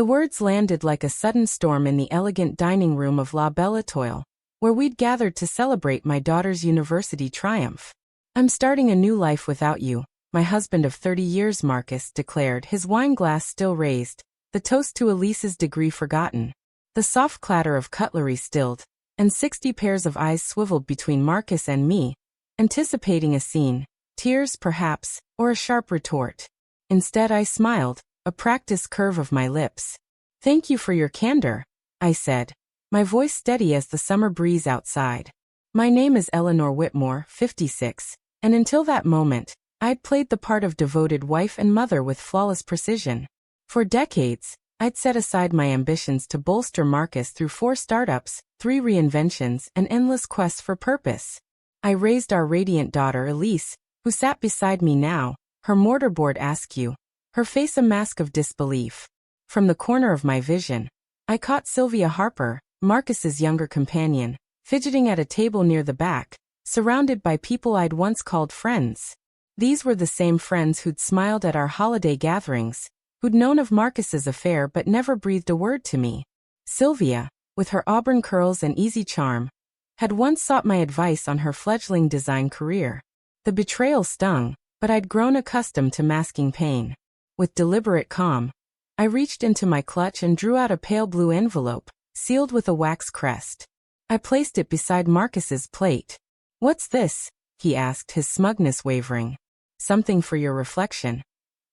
The words landed like a sudden storm in the elegant dining room of La Belle Étoile, where we'd gathered to celebrate my daughter's university triumph. "I'm starting a new life without you," my husband of 30 years, Marcus, declared, his wine glass still raised, the toast to Elise's degree forgotten, the soft clatter of cutlery stilled, and 60 pairs of eyes swiveled between Marcus and me, anticipating a scene, tears perhaps, or a sharp retort. Instead, I smiled, a practiced curve of my lips. "Thank you for your candor," I said, my voice steady as the summer breeze outside. My name is Eleanor Whitmore, 56, and until that moment, I'd played the part of devoted wife and mother with flawless precision. For decades, I'd set aside my ambitions to bolster Marcus through 4 startups, 3 reinventions, and endless quests for purpose. I raised our radiant daughter Elise, who sat beside me now, her mortarboard askew, her face a mask of disbelief. From the corner of my vision, I caught Sylvia Harper, Marcus's younger companion, fidgeting at a table near the back, surrounded by people I'd once called friends. These were the same friends who'd smiled at our holiday gatherings, who'd known of Marcus's affair but never breathed a word to me. Sylvia, with her auburn curls and easy charm, had once sought my advice on her fledgling design career. The betrayal stung, but I'd grown accustomed to masking pain. With deliberate calm, I reached into my clutch and drew out a pale blue envelope, sealed with a wax crest. I placed it beside Marcus's plate. "What's this?" he asked, his smugness wavering. "Something for your reflection,"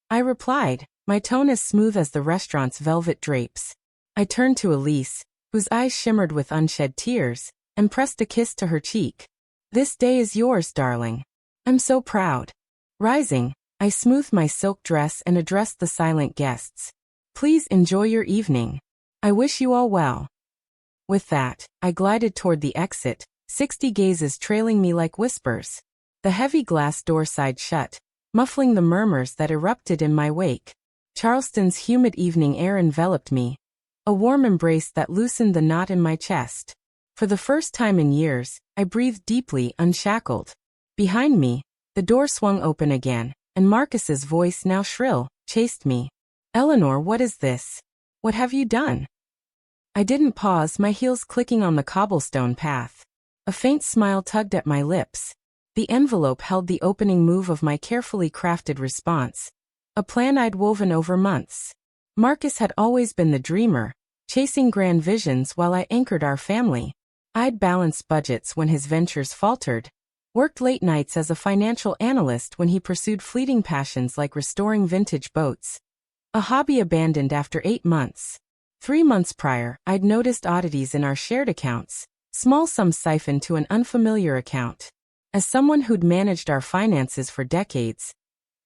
I replied, my tone as smooth as the restaurant's velvet drapes. I turned to Elise, whose eyes shimmered with unshed tears, and pressed a kiss to her cheek. "This day is yours, darling. I'm so proud." Rising, I smoothed my silk dress and addressed the silent guests. "Please enjoy your evening. I wish you all well." With that, I glided toward the exit, 60 gazes trailing me like whispers. The heavy glass door sighed shut, muffling the murmurs that erupted in my wake. Charleston's humid evening air enveloped me, a warm embrace that loosened the knot in my chest. For the first time in years, I breathed deeply, unshackled. Behind me, the door swung open again, and Marcus's voice, now shrill, chased me. "Eleanor, what is this? What have you done?" I didn't pause, my heels clicking on the cobblestone path. A faint smile tugged at my lips. The envelope held the opening move of my carefully crafted response, a plan I'd woven over months. Marcus had always been the dreamer, chasing grand visions while I anchored our family. I'd balanced budgets when his ventures faltered, worked late nights as a financial analyst when he pursued fleeting passions like restoring vintage boats, a hobby abandoned after 8 months. 3 months prior, I'd noticed oddities in our shared accounts, small sums siphoned to an unfamiliar account. As someone who'd managed our finances for decades,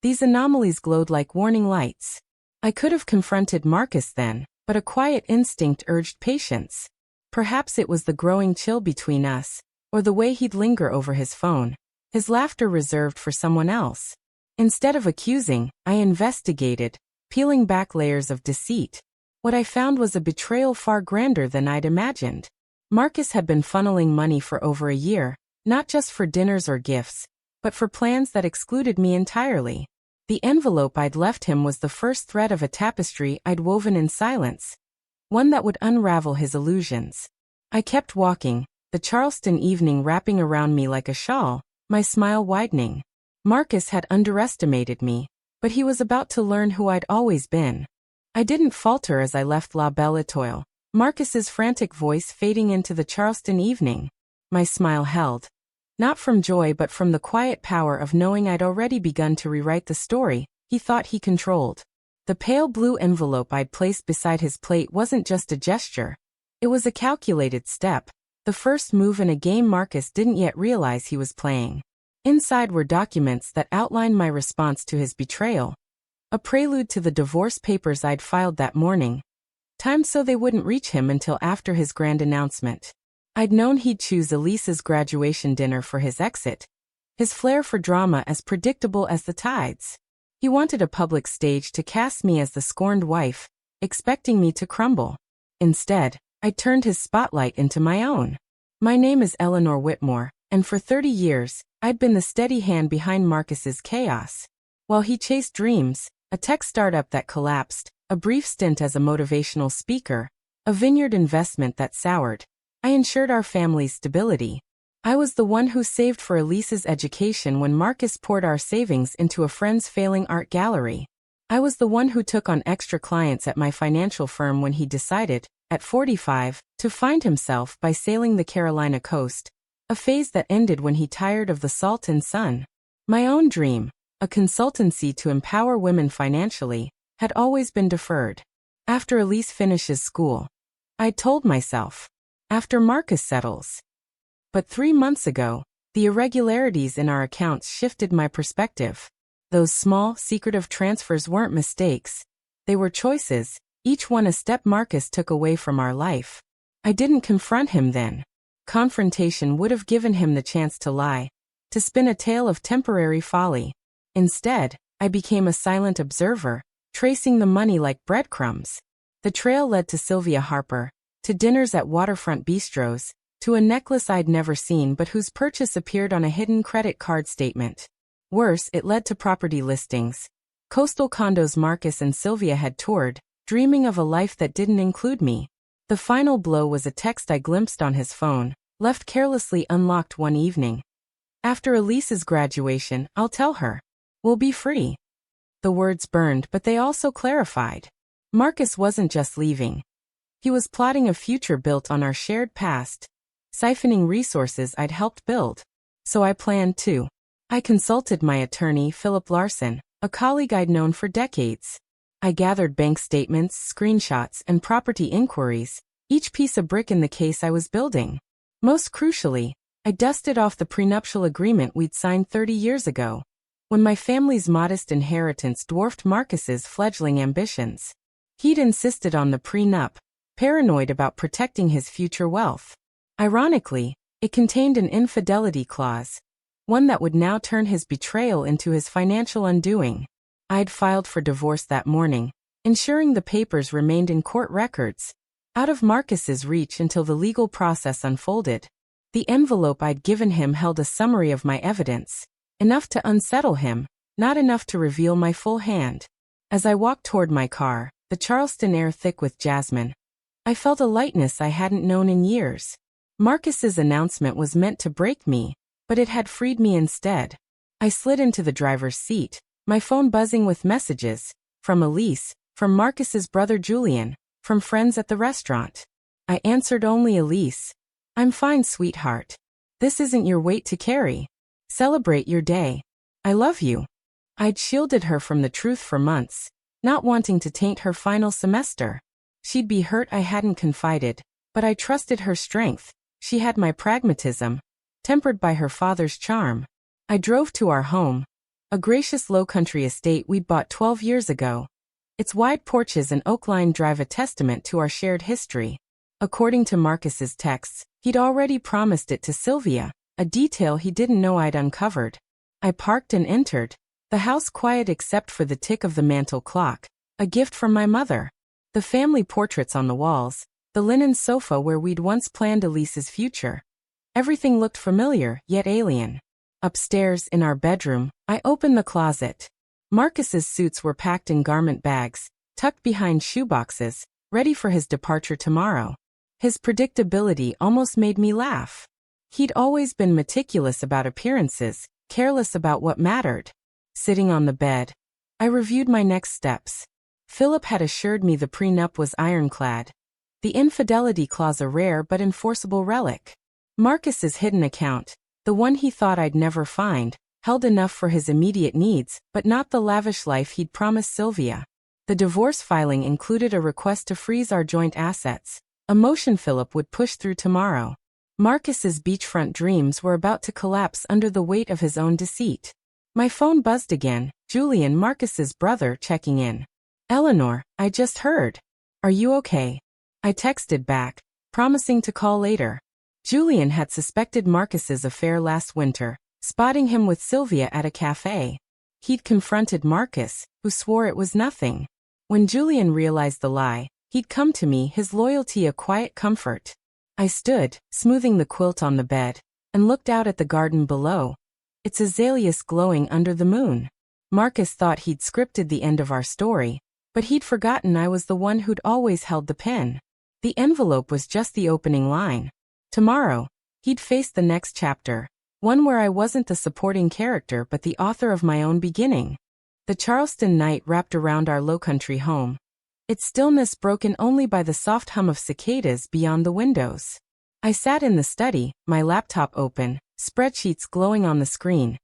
these anomalies glowed like warning lights. I could have confronted Marcus then, but a quiet instinct urged patience. Perhaps it was the growing chill between us, or the way he'd linger over his phone, his laughter reserved for someone else. Instead of accusing, I investigated, peeling back layers of deceit. What I found was a betrayal far grander than I'd imagined. Marcus had been funneling money for over a year, not just for dinners or gifts, but for plans that excluded me entirely. The envelope I'd left him was the first thread of a tapestry I'd woven in silence, one that would unravel his illusions. I kept walking, the Charleston evening wrapping around me like a shawl, my smile widening. Marcus had underestimated me, but he was about to learn who I'd always been. I didn't falter as I left La Belle Étoile, Marcus's frantic voice fading into the Charleston evening. My smile held, not from joy but from the quiet power of knowing I'd already begun to rewrite the story he thought he controlled. The pale blue envelope I'd placed beside his plate wasn't just a gesture. It was a calculated step, the first move in a game Marcus didn't yet realize he was playing. Inside were documents that outlined my response to his betrayal, a prelude to the divorce papers I'd filed that morning, timed so they wouldn't reach him until after his grand announcement. I'd known he'd choose Elise's graduation dinner for his exit, his flair for drama as predictable as the tides. He wanted a public stage to cast me as the scorned wife, expecting me to crumble. Instead, I turned his spotlight into my own. My name is Eleanor Whitmore, and for 30 years, I'd been the steady hand behind Marcus's chaos. While he chased dreams, a tech startup that collapsed, a brief stint as a motivational speaker, a vineyard investment that soured. I ensured our family's stability. I was the one who saved for Elise's education when Marcus poured our savings into a friend's failing art gallery. I was the one who took on extra clients at my financial firm when he decided, at 45, to find himself by sailing the Carolina coast, a phase that ended when he tired of the salt and sun. My own dream, a consultancy to empower women financially, had always been deferred. After Elise finishes school, I told myself, after Marcus settles. But 3 months ago, the irregularities in our accounts shifted my perspective. Those small, secretive transfers weren't mistakes. They were choices, each one a step Marcus took away from our life. I didn't confront him then. Confrontation would have given him the chance to lie, to spin a tale of temporary folly. Instead, I became a silent observer, tracing the money like breadcrumbs. The trail led to Sylvia Harper, to dinners at waterfront bistros, to a necklace I'd never seen but whose purchase appeared on a hidden credit card statement. Worse, it led to property listings. Coastal condos Marcus and Sylvia had toured, dreaming of a life that didn't include me. The final blow was a text I glimpsed on his phone, left carelessly unlocked one evening. After Elise's graduation, I'll tell her. We'll be free. The words burned, but they also clarified. Marcus wasn't just leaving. He was plotting a future built on our shared past, siphoning resources I'd helped build. So I planned too. I consulted my attorney, Philip Larson, a colleague I'd known for decades. I gathered bank statements, screenshots, and property inquiries, each piece a brick in the case I was building. Most crucially, I dusted off the prenuptial agreement we'd signed 30 years ago, when my family's modest inheritance dwarfed Marcus's fledgling ambitions. He'd insisted on the prenup, paranoid about protecting his future wealth. Ironically, it contained an infidelity clause, one that would now turn his betrayal into his financial undoing. I'd filed for divorce that morning, ensuring the papers remained in court records, out of Marcus's reach until the legal process unfolded. The envelope I'd given him held a summary of my evidence, enough to unsettle him, not enough to reveal my full hand. As I walked toward my car, the Charleston air thick with jasmine, I felt a lightness I hadn't known in years. Marcus's announcement was meant to break me, but it had freed me instead. I slid into the driver's seat, my phone buzzing with messages, from Elise, from Marcus's brother Julian, from friends at the restaurant. I answered only Elise. I'm fine, sweetheart. This isn't your weight to carry. Celebrate your day. I love you. I'd shielded her from the truth for months, not wanting to taint her final semester. She'd be hurt I hadn't confided, but I trusted her strength. She had my pragmatism, tempered by her father's charm. I drove to our home, a gracious low-country estate we'd bought 12 years ago. Its wide porches and oak-lined drive a testament to our shared history. According to Marcus's texts, he'd already promised it to Sylvia, a detail he didn't know I'd uncovered. I parked and entered, the house quiet except for the tick of the mantel clock, a gift from my mother. The family portraits on the walls, the linen sofa where we'd once planned Elise's future. Everything looked familiar, yet alien. Upstairs, in our bedroom, I opened the closet. Marcus's suits were packed in garment bags, tucked behind shoeboxes, ready for his departure tomorrow. His predictability almost made me laugh. He'd always been meticulous about appearances, careless about what mattered. Sitting on the bed, I reviewed my next steps. Philip had assured me the prenup was ironclad. The infidelity clause a rare but enforceable relic. Marcus's hidden account, the one he thought I'd never find, held enough for his immediate needs, but not the lavish life he'd promised Sylvia. The divorce filing included a request to freeze our joint assets, a motion Philip would push through tomorrow. Marcus's beachfront dreams were about to collapse under the weight of his own deceit. My phone buzzed again, Julian, Marcus's brother, checking in. Eleanor, I just heard. Are you okay? I texted back, promising to call later. Julian had suspected Marcus's affair last winter, spotting him with Sylvia at a cafe. He'd confronted Marcus, who swore it was nothing. When Julian realized the lie, he'd come to me, his loyalty a quiet comfort. I stood, smoothing the quilt on the bed, and looked out at the garden below, its azaleas glowing under the moon. Marcus thought he'd scripted the end of our story, But he'd forgotten I was the one who'd always held the pen. The envelope was just the opening line. Tomorrow, he'd face the next chapter, one where I wasn't the supporting character but the author of my own beginning. The Charleston night wrapped around our low-country home, its stillness broken only by the soft hum of cicadas beyond the windows. I sat in the study, my laptop open, spreadsheets glowing on the screen.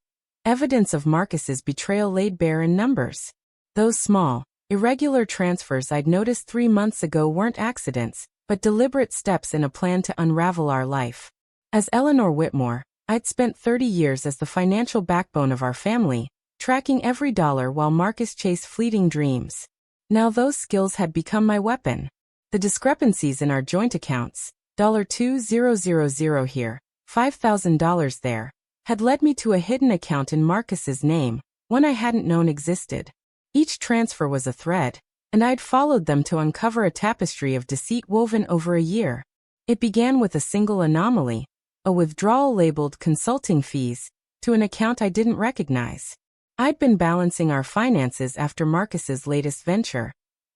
Evidence of Marcus's betrayal laid bare in numbers. Those small, irregular transfers I'd noticed 3 months ago weren't accidents, but deliberate steps in a plan to unravel our life. As Eleanor Whitmore, I'd spent 30 years as the financial backbone of our family, tracking every dollar while Marcus chased fleeting dreams. Now those skills had become my weapon. The discrepancies in our joint accounts, $2,000 here, $5,000 there, had led me to a hidden account in Marcus's name, one I hadn't known existed. Each transfer was a thread, and I'd followed them to uncover a tapestry of deceit woven over a year. It began with a single anomaly, a withdrawal labeled consulting fees, to an account I didn't recognize. I'd been balancing our finances after Marcus's latest venture,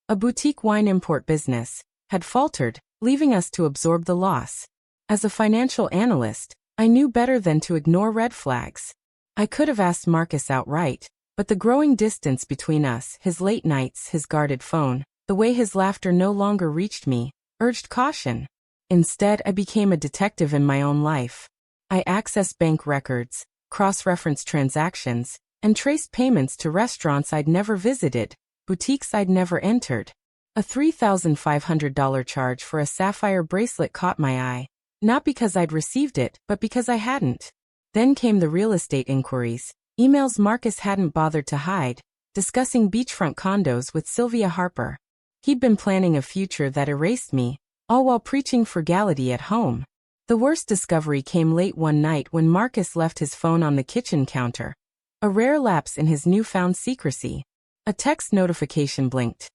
a boutique wine import business, had faltered, leaving us to absorb the loss. As a financial analyst, I knew better than to ignore red flags. I could have asked Marcus outright, but the growing distance between us, his late nights, his guarded phone, the way his laughter no longer reached me, urged caution. Instead, I became a detective in my own life. I accessed bank records, cross-referenced transactions, and traced payments to restaurants I'd never visited, boutiques I'd never entered. A $3,500 charge for a sapphire bracelet caught my eye, not because I'd received it, but because I hadn't. Then came the real estate inquiries, emails Marcus hadn't bothered to hide, discussing beachfront condos with Sylvia Harper. He'd been planning a future that erased me, all while preaching frugality at home. The worst discovery came late one night when Marcus left his phone on the kitchen counter, a rare lapse in his newfound secrecy. A text notification blinked.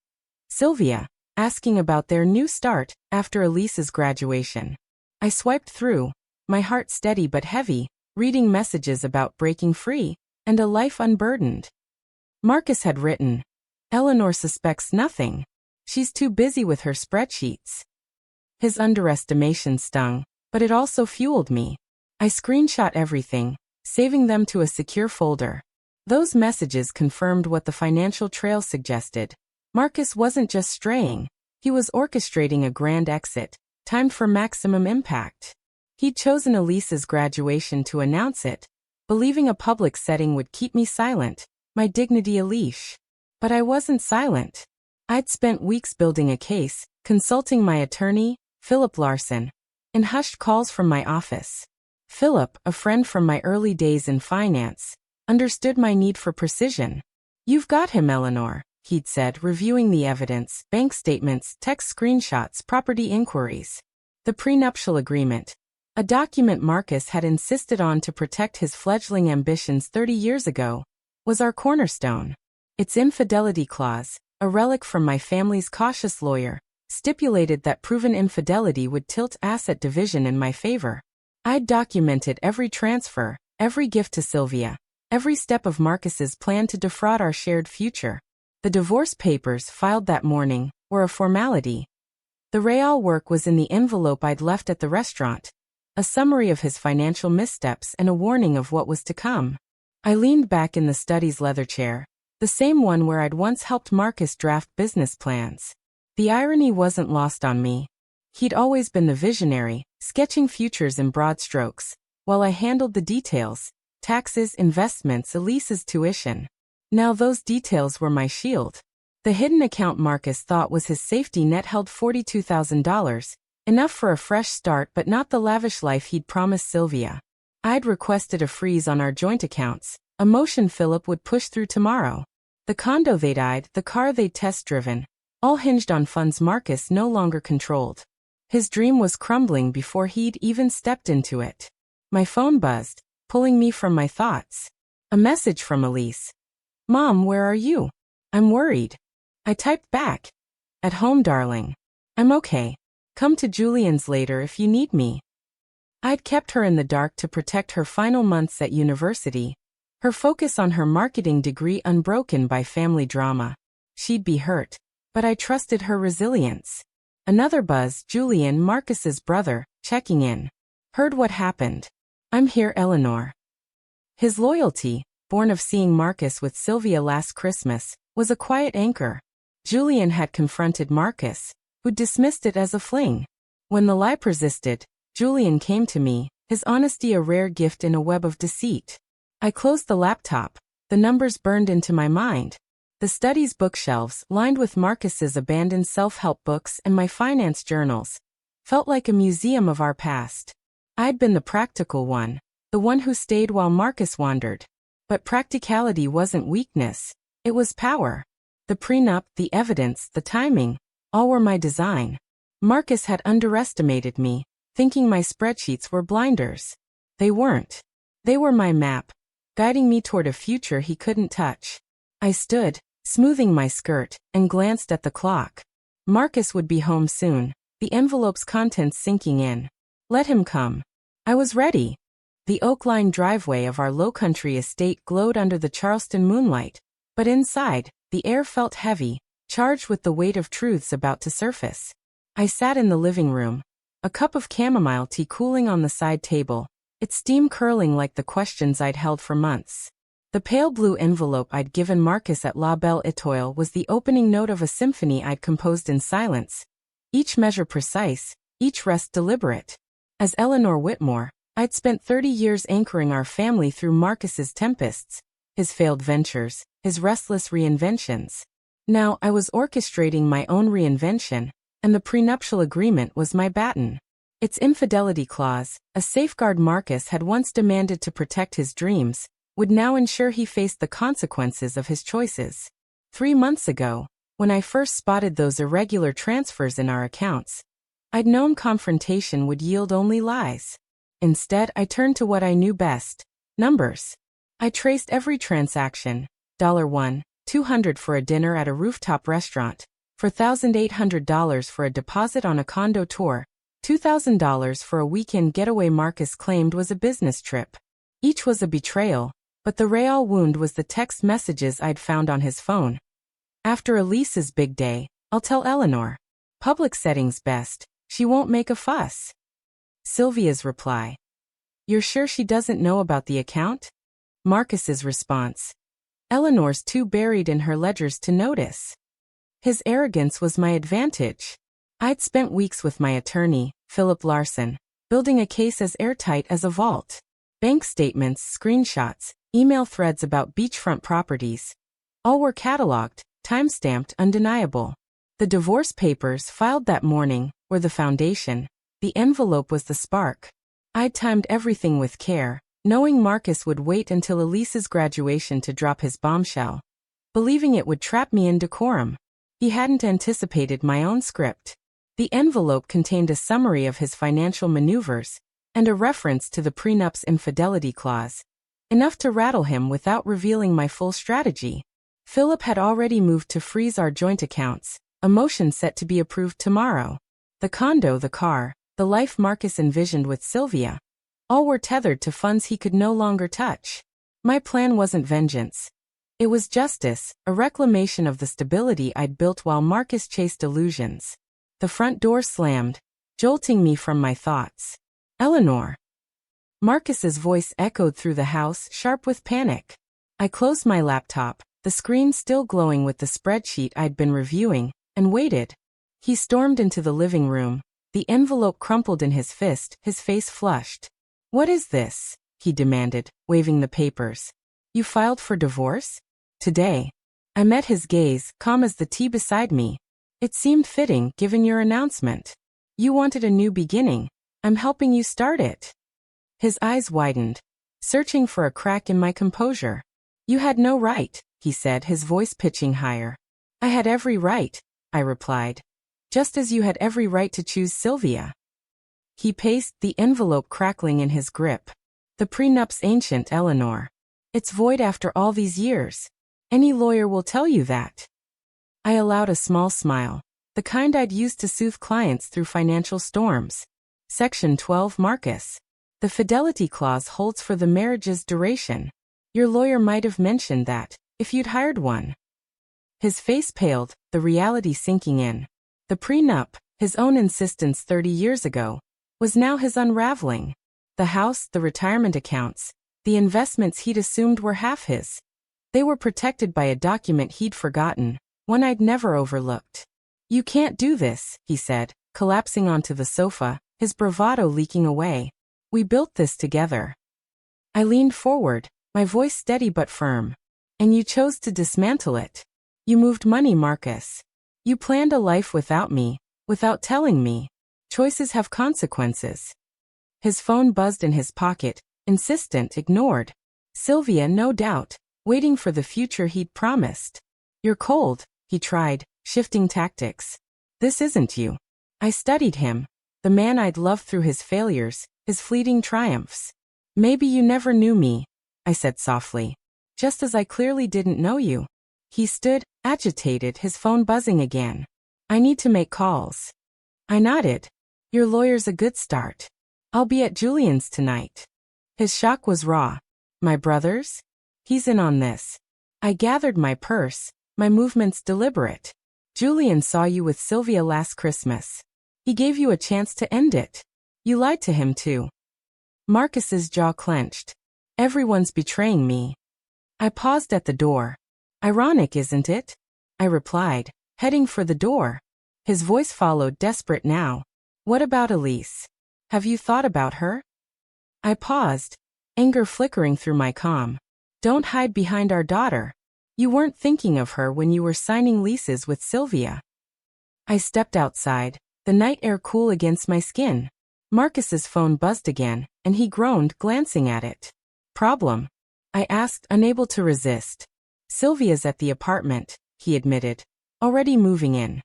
Sylvia, asking about their new start after Elise's graduation. I swiped through, my heart steady but heavy, reading messages about breaking free and a life unburdened. Marcus had written, "Eleanor suspects nothing. She's too busy with her spreadsheets." His underestimation stung, but it also fueled me. I screenshot everything, saving them to a secure folder. Those messages confirmed what the financial trail suggested. Marcus wasn't just straying, he was orchestrating a grand exit, timed for maximum impact. He'd chosen Elise's graduation to announce it, believing a public setting would keep me silent, my dignity a leash. But I wasn't silent. I'd spent weeks building a case, consulting my attorney, Philip Larson, and hushed calls from my office. Philip, a friend from my early days in finance, understood my need for precision. "You've got him, Eleanor," he'd said, reviewing the evidence, bank statements, text screenshots, property inquiries. The prenuptial agreement, a document Marcus had insisted on to protect his fledgling ambitions 30 years ago, was our cornerstone. Its infidelity clause, a relic from my family's cautious lawyer, stipulated that proven infidelity would tilt asset division in my favor. I'd documented every transfer, every gift to Sylvia, every step of Marcus's plan to defraud our shared future. The divorce papers filed that morning were a formality. The real work was in the envelope I'd left at the restaurant, a summary of his financial missteps and a warning of what was to come. I leaned back in the study's leather chair, the same one where I'd once helped Marcus draft business plans. The irony wasn't lost on me. He'd always been the visionary, sketching futures in broad strokes, while I handled the details, taxes, investments, Elise's tuition. Now those details were my shield. The hidden account Marcus thought was his safety net held $42,000, enough for a fresh start but not the lavish life he'd promised Sylvia. I'd requested a freeze on our joint accounts, a motion Philip would push through tomorrow. The condo they'd eyed, the car they'd test-driven, all hinged on funds Marcus no longer controlled. His dream was crumbling before he'd even stepped into it. My phone buzzed, pulling me from my thoughts. A message from Elise. "Mom, where are you? I'm worried." I typed back. "At home, darling. I'm okay. Come to Julian's later if you need me." I'd kept her in the dark to protect her final months at university, her focus on her marketing degree unbroken by family drama. She'd be hurt, but I trusted her resilience. Another buzz, Julian, Marcus's brother, checking in. Heard what happened. I'm here, Eleanor. His loyalty, born of seeing Marcus with Sylvia last Christmas, was a quiet anchor. Julian had confronted Marcus, who dismissed it as a fling. When the lie persisted, Julian came to me, his honesty a rare gift in a web of deceit. I closed the laptop. The numbers burned into my mind. The study's bookshelves, lined with Marcus's abandoned self-help books and my finance journals, felt like a museum of our past. I'd been the practical one, the one who stayed while Marcus wandered. But practicality wasn't weakness, it was power. The prenup, the evidence, the timing, all were my design. Marcus had underestimated me, thinking my spreadsheets were blinders. They weren't. They were my map, guiding me toward a future he couldn't touch. I stood, smoothing my skirt, and glanced at the clock. Marcus would be home soon, the envelope's contents sinking in. Let him come. I was ready. The oak-lined driveway of our low-country estate glowed under the Charleston moonlight, but inside, the air felt heavy, charged with the weight of truths about to surface. I sat in the living room, a cup of chamomile tea cooling on the side table, its steam curling like the questions I'd held for months. The pale blue envelope I'd given Marcus at La Belle Étoile was the opening note of a symphony I'd composed in silence, each measure precise, each rest deliberate. As Eleanor Whitmore, I'd spent 30 years anchoring our family through Marcus's tempests, his failed ventures, his restless reinventions. Now I was orchestrating my own reinvention, and the prenuptial agreement was my baton. Its infidelity clause, a safeguard Marcus had once demanded to protect his dreams, would now ensure he faced the consequences of his choices. 3 months ago, when I first spotted those irregular transfers in our accounts, I'd known confrontation would yield only lies. Instead, I turned to what I knew best: numbers. I traced every transaction. $1, $200 for a dinner at a rooftop restaurant, $4,800 for a deposit on a condo tour, $2,000 for a weekend getaway Marcus claimed was a business trip. Each was a betrayal, but the real wound was the text messages I'd found on his phone. After Elise's big day, I'll tell Eleanor. Public settings best, she won't make a fuss. Sylvia's reply. You're sure she doesn't know about the account? Marcus's response. Eleanor's too buried in her ledgers to notice. His arrogance was my advantage. I'd spent weeks with my attorney, Philip Larson, building a case as airtight as a vault. Bank statements, screenshots, email threads about beachfront properties. All were cataloged, time-stamped, undeniable. The divorce papers filed that morning were the foundation. The envelope was the spark. I'd timed everything with care, knowing Marcus would wait until Elise's graduation to drop his bombshell, believing it would trap me in decorum. He hadn't anticipated my own script. The envelope contained a summary of his financial maneuvers and a reference to the prenup's infidelity clause, enough to rattle him without revealing my full strategy. Philip had already moved to freeze our joint accounts, a motion set to be approved tomorrow. The condo, the car, the life Marcus envisioned with Sylvia, all were tethered to funds he could no longer touch. My plan wasn't vengeance. It was justice, a reclamation of the stability I'd built while Marcus chased illusions. The front door slammed, jolting me from my thoughts. Eleanor. Marcus's voice echoed through the house, sharp with panic. I closed my laptop, the screen still glowing with the spreadsheet I'd been reviewing, and waited. He stormed into the living room, the envelope crumpled in his fist, his face flushed. What is this? He demanded, waving the papers. You filed for divorce? Today. I met his gaze, calm as the tea beside me. It seemed fitting, given your announcement. You wanted a new beginning. I'm helping you start it. His eyes widened, searching for a crack in my composure. You had no right, he said, his voice pitching higher. I had every right, I replied. Just as you had every right to choose Sylvia. He paced, the envelope crackling in his grip. The prenup's ancient, Eleanor. It's void after all these years. Any lawyer will tell you that. I allowed a small smile, the kind I'd used to soothe clients through financial storms. Section 12 Marcus. The fidelity clause holds for the marriage's duration. Your lawyer might have mentioned that, if you'd hired one. His face paled, the reality sinking in. The prenup, his own insistence 30 years ago, was now his unraveling. The house, the retirement accounts, the investments he'd assumed were half his. They were protected by a document he'd forgotten, one I'd never overlooked. "You can't do this," he said, collapsing onto the sofa, his bravado leaking away. "We built this together." I leaned forward, my voice steady but firm. "And you chose to dismantle it. You moved money, Marcus. You planned a life without me, without telling me. Choices have consequences." His phone buzzed in his pocket, insistent, ignored. Sylvia, no doubt, waiting for the future he'd promised. "You're cold," he tried, shifting tactics. "This isn't you." I studied him, the man I'd loved through his failures, his fleeting triumphs. "Maybe you never knew me," I said softly. "Just as I clearly didn't know you." He stood, agitated, his phone buzzing again. "I need to make calls." I nodded. "Your lawyer's a good start. I'll be at Julian's tonight." His shock was raw. "My brother's? He's in on this." I gathered my purse, my movements deliberate. "Julian saw you with Sylvia last Christmas. He gave you a chance to end it. You lied to him too." Marcus's jaw clenched. "Everyone's betraying me." I paused at the door. "Ironic, isn't it?" I replied, heading for the door. His voice followed, desperate now. "What about Elise? Have you thought about her?" I paused, anger flickering through my calm. "Don't hide behind our daughter. You weren't thinking of her when you were signing leases with Sylvia." I stepped outside, the night air cool against my skin. Marcus's phone buzzed again, and he groaned, glancing at it. "Problem?" I asked, unable to resist. "Sylvia's at the apartment," he admitted. "Already moving in."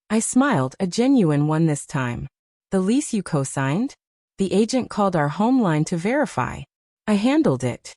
I smiled, a genuine one this time. "The lease you co-signed?" "The agent called our home line to verify. I handled it."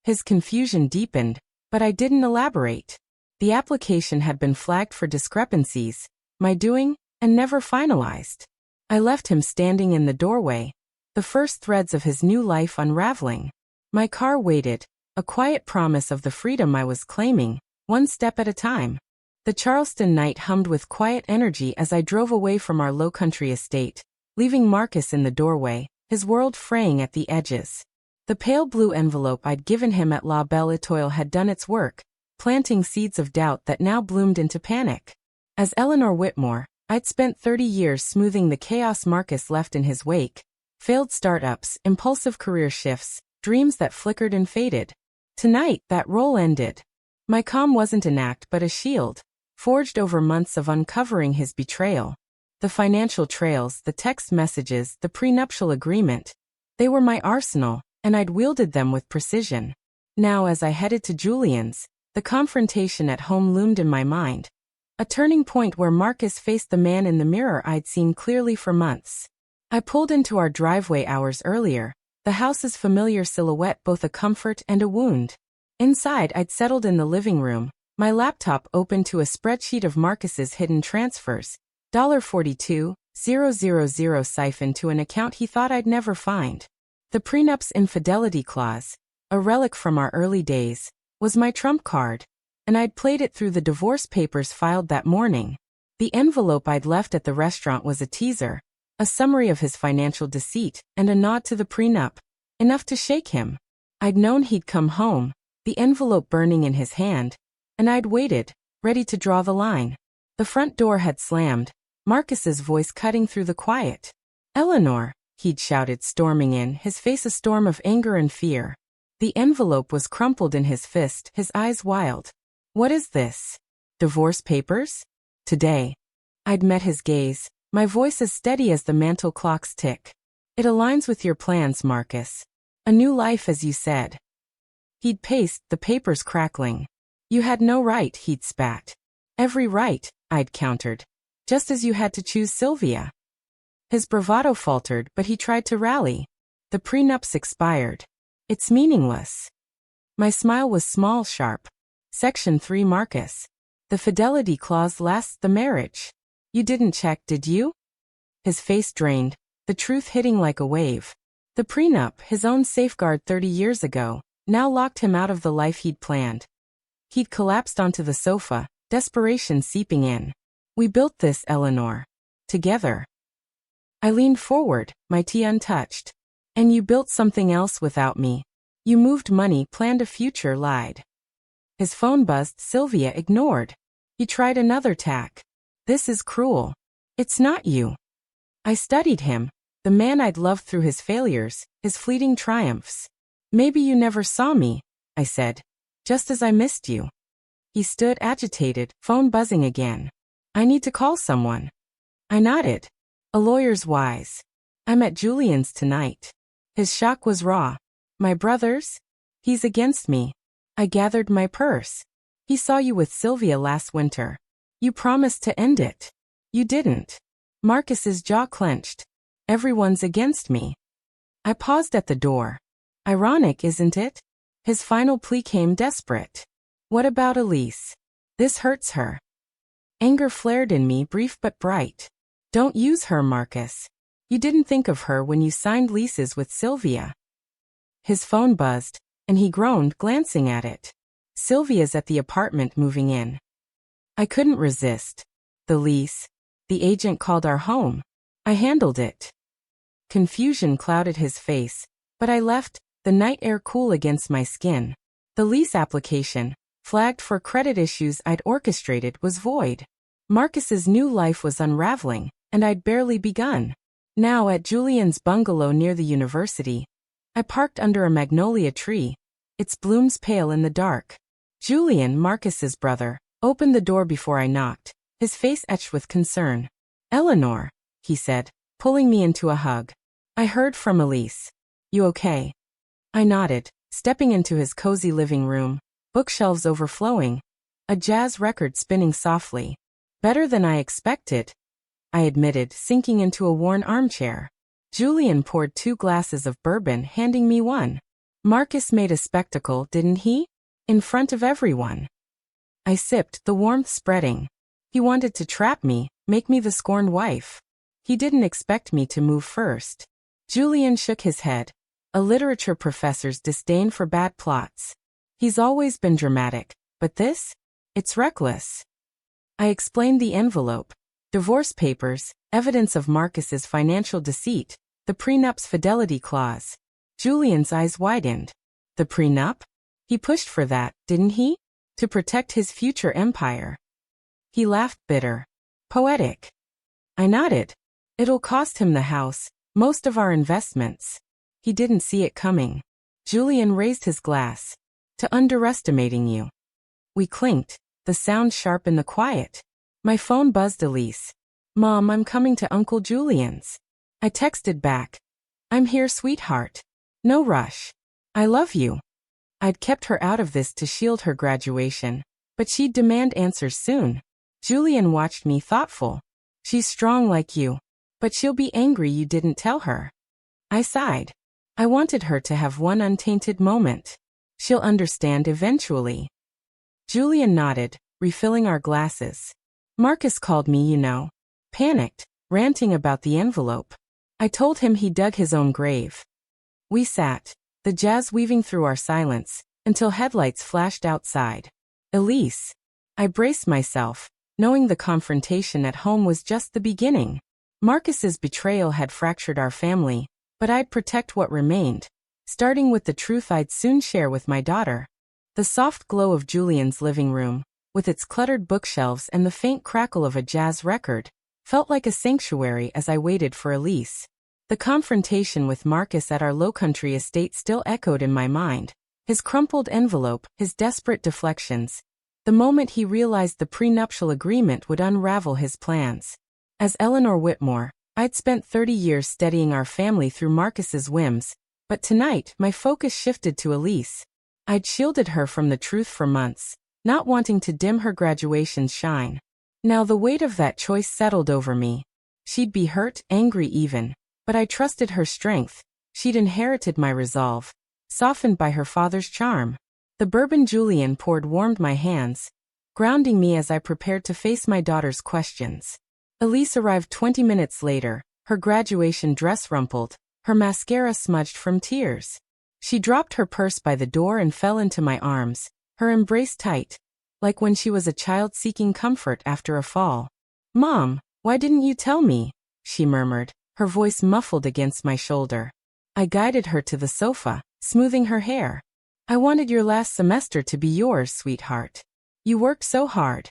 His confusion deepened, but I didn't elaborate. The application had been flagged for discrepancies, my doing, and never finalized. I left him standing in the doorway, the first threads of his new life unraveling. My car waited, a quiet promise of the freedom I was claiming, one step at a time. The Charleston night hummed with quiet energy as I drove away from our low-country estate, leaving Marcus in the doorway, his world fraying at the edges. The pale blue envelope I'd given him at La Belle Étoile had done its work, planting seeds of doubt that now bloomed into panic. As Eleanor Whitmore, I'd spent 30 years smoothing the chaos Marcus left in his wake. Failed startups, impulsive career shifts, dreams that flickered and faded. Tonight, that role ended. My calm wasn't an act but a shield, forged over months of uncovering his betrayal. The financial trails, the text messages, the prenuptial agreement. They were my arsenal, and I'd wielded them with precision. Now, as I headed to Julian's, the confrontation at home loomed in my mind. A turning point where Marcus faced the man in the mirror I'd seen clearly for months. I pulled into our driveway hours earlier, the house's familiar silhouette both a comfort and a wound. Inside, I'd settled in the living room, my laptop open to a spreadsheet of Marcus's hidden transfers, $42,000 siphoned to an account he thought I'd never find. The prenup's infidelity clause, a relic from our early days, was my trump card, and I'd played it through the divorce papers filed that morning. The envelope I'd left at the restaurant was a teaser, a summary of his financial deceit, and a nod to the prenup, enough to shake him. I'd known he'd come home, the envelope burning in his hand, and I'd waited, ready to draw the line. The front door had slammed, Marcus's voice cutting through the quiet. "Eleanor," he'd shouted, storming in, his face a storm of anger and fear. The envelope was crumpled in his fist, his eyes wild. "What is this? Divorce papers?" "Today." I'd met his gaze, my voice as steady as the mantle clock's tick. "It aligns with your plans, Marcus. A new life, as you said." He'd paced, the papers crackling. "You had no right," he'd spat. "Every right," I'd countered. "Just as you had to choose Sylvia." His bravado faltered, but he tried to rally. "The prenup's expired. It's meaningless." My smile was small, sharp. Section 3, Marcus. The fidelity clause lasts the marriage. You didn't check, did you? His face drained, the truth hitting like a wave. The prenup, his own safeguard 30 years ago, now locked him out of the life he'd planned. He'd collapsed onto the sofa, desperation seeping in. We built this, Eleanor. Together. I leaned forward, my tea untouched. And you built something else without me. You moved money, planned a future, lied. His phone buzzed. Sylvia ignored. He tried another tack. This is cruel. It's not you. I studied him, the man I'd loved through his failures, his fleeting triumphs. Maybe you never saw me, I said, just as I missed you. He stood agitated, phone buzzing again. I need to call someone. I nodded. A lawyer's wise. I'm at Julian's tonight. His shock was raw. My brother's? He's against me. I gathered my purse. He saw you with Sylvia last winter. You promised to end it. You didn't. Marcus's jaw clenched. Everyone's against me. I paused at the door. Ironic, isn't it? His final plea came desperate. What about Elise? This hurts her. Anger flared in me, brief but bright. Don't use her, Marcus. You didn't think of her when you signed leases with Sylvia. His phone buzzed, and he groaned, glancing at it. Sylvia's at the apartment moving in. I couldn't resist. The lease. The agent called our home. I handled it. Confusion clouded his face, but I left, the night air cool against my skin. The lease application, flagged for credit issues I'd orchestrated, was void. Marcus's new life was unraveling, and I'd barely begun. Now at Julian's bungalow near the university, I parked under a magnolia tree, its blooms pale in the dark. Julian, Marcus's brother, opened the door before I knocked, his face etched with concern. Eleanor, he said, pulling me into a hug. I heard from Elise. You okay? I nodded, stepping into his cozy living room, bookshelves overflowing, a jazz record spinning softly. Better than I expected, I admitted, sinking into a worn armchair. Julian poured 2 glasses of bourbon, handing me one. Marcus made a spectacle, didn't he? In front of everyone. I sipped, the warmth spreading. He wanted to trap me, make me the scorned wife. He didn't expect me to move first. Julian shook his head. A literature professor's disdain for bad plots. He's always been dramatic, but this? It's reckless. I explained the envelope. Divorce papers, evidence of Marcus's financial deceit, the prenup's fidelity clause. Julian's eyes widened. The prenup? He pushed for that, didn't he? To protect his future empire. He laughed, bitter. Poetic. I nodded. It'll cost him the house, most of our investments. He didn't see it coming. Julian raised his glass. To underestimating you. We clinked, the sound sharp in the quiet. My phone buzzed. Elise. Mom, I'm coming to Uncle Julian's. I texted back. I'm here, sweetheart. No rush. I love you. I'd kept her out of this to shield her graduation, but she'd demand answers soon. Julian watched me, thoughtful. She's strong like you, but she'll be angry you didn't tell her. I sighed. I wanted her to have one untainted moment. She'll understand eventually. Julian nodded, refilling our glasses. Marcus called me, you know. Panicked, ranting about the envelope. I told him he dug his own grave. We sat, the jazz weaving through our silence, until headlights flashed outside. Elise. I braced myself, knowing the confrontation at home was just the beginning. Marcus's betrayal had fractured our family, but I'd protect what remained, starting with the truth I'd soon share with my daughter. The soft glow of Julian's living room, with its cluttered bookshelves and the faint crackle of a jazz record, felt like a sanctuary as I waited for Elise. The confrontation with Marcus at our low-country estate still echoed in my mind, his crumpled envelope, his desperate deflections. The moment he realized the prenuptial agreement would unravel his plans. As Eleanor Whitmore, I'd spent 30 years steadying our family through Marcus's whims, but tonight my focus shifted to Elise. I'd shielded her from the truth for months, not wanting to dim her graduation's shine. Now the weight of that choice settled over me. She'd be hurt, angry even, but I trusted her strength. She'd inherited my resolve, softened by her father's charm. The bourbon Julian poured warmed my hands, grounding me as I prepared to face my daughter's questions. Elise arrived 20 minutes later, her graduation dress rumpled, her mascara smudged from tears. She dropped her purse by the door and fell into my arms, her embrace tight. like when she was a child seeking comfort after a fall. "Mom, why didn't you tell me?" she murmured, her voice muffled against my shoulder. I guided her to the sofa, smoothing her hair. "I wanted your last semester to be yours, sweetheart. You worked so hard."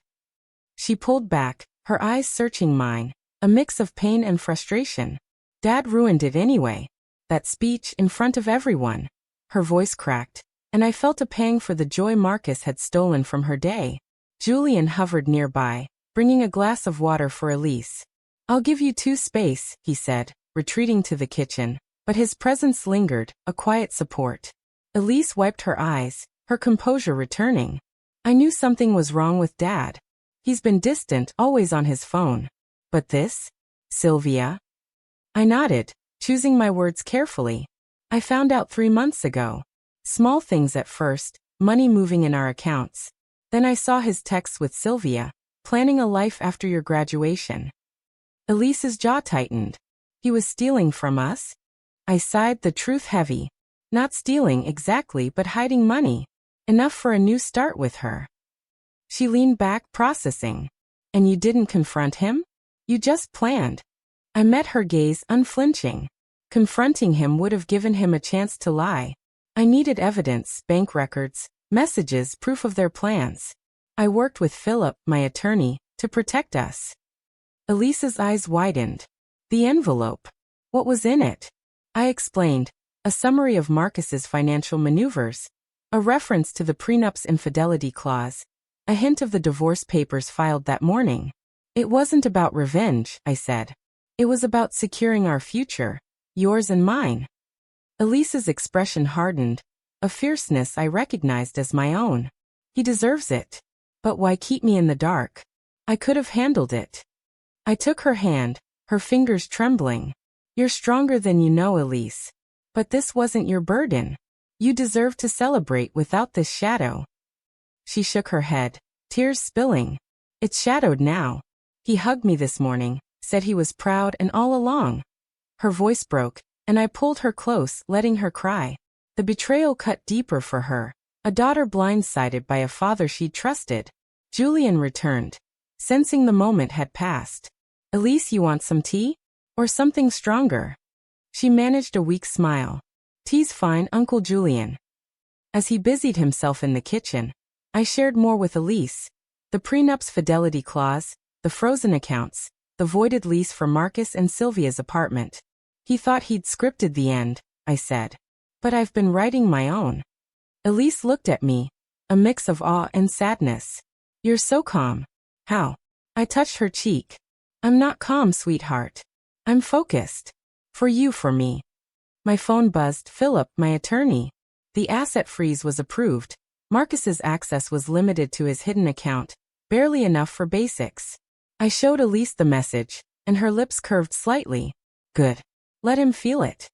She pulled back, her eyes searching mine, a mix of pain and frustration. "Dad ruined it anyway." That speech in front of everyone. Her voice cracked, and I felt a pang for the joy Marcus had stolen from her day. Julian hovered nearby, bringing a glass of water for Elise. "I'll give you two space," he said, retreating to the kitchen, but his presence lingered, a quiet support. Elise wiped her eyes, her composure returning. I knew something was wrong with Dad. He's been distant, always on his phone. But this? Sylvia? I nodded, choosing my words carefully. "I found out 3 months ago. Small things at first, money moving in our accounts. Then I saw his texts with Sylvia, planning a life after your graduation." Elise's jaw tightened. "He was stealing from us?" I sighed, the truth heavy. Not stealing exactly, but hiding money. Enough for a new start with her. She leaned back, processing. "And you didn't confront him? You just planned." I met her gaze, unflinching. Confronting him would have given him a chance to lie. I needed evidence, bank records, messages, proof of their plans. I worked with Philip, my attorney, to protect us. Elise's eyes widened. "The envelope. What was in it?" I explained, a summary of Marcus's financial maneuvers, a reference to the prenup's infidelity clause, a hint of the divorce papers filed that morning. "It wasn't about revenge," I said. "It was about securing our future, yours and mine." Elise's expression hardened, a fierceness I recognized as my own. "He deserves it. But why keep me in the dark? I could have handled it." I took her hand, her fingers trembling. "You're stronger than you know, Elise. But this wasn't your burden. You deserve to celebrate without this shadow." She shook her head, tears spilling. "It's shadowed now. He hugged me this morning, said he was proud and all along." Her voice broke, and I pulled her close, letting her cry. The betrayal cut deeper for her, a daughter blindsided by a father she'd trusted. Julian returned, sensing the moment had passed. "Elise, you want some tea? Or something stronger?" She managed a weak smile. "Tea's fine, Uncle Julian." As he busied himself in the kitchen, I shared more with Elise. The prenup's fidelity clause, the frozen accounts, the voided lease for Marcus and Sylvia's apartment. "He thought he'd scripted the end," I said. "But I've been writing my own." Elise looked at me, a mix of awe and sadness. "You're so calm." "How?" I touched her cheek. "I'm not calm, sweetheart. I'm focused. For you, for me." My phone buzzed. "Philip, my attorney. The asset freeze was approved. Marcus's access was limited to his hidden account, barely enough for basics." I showed Elise the message, and her lips curved slightly. "Good. Let him feel it."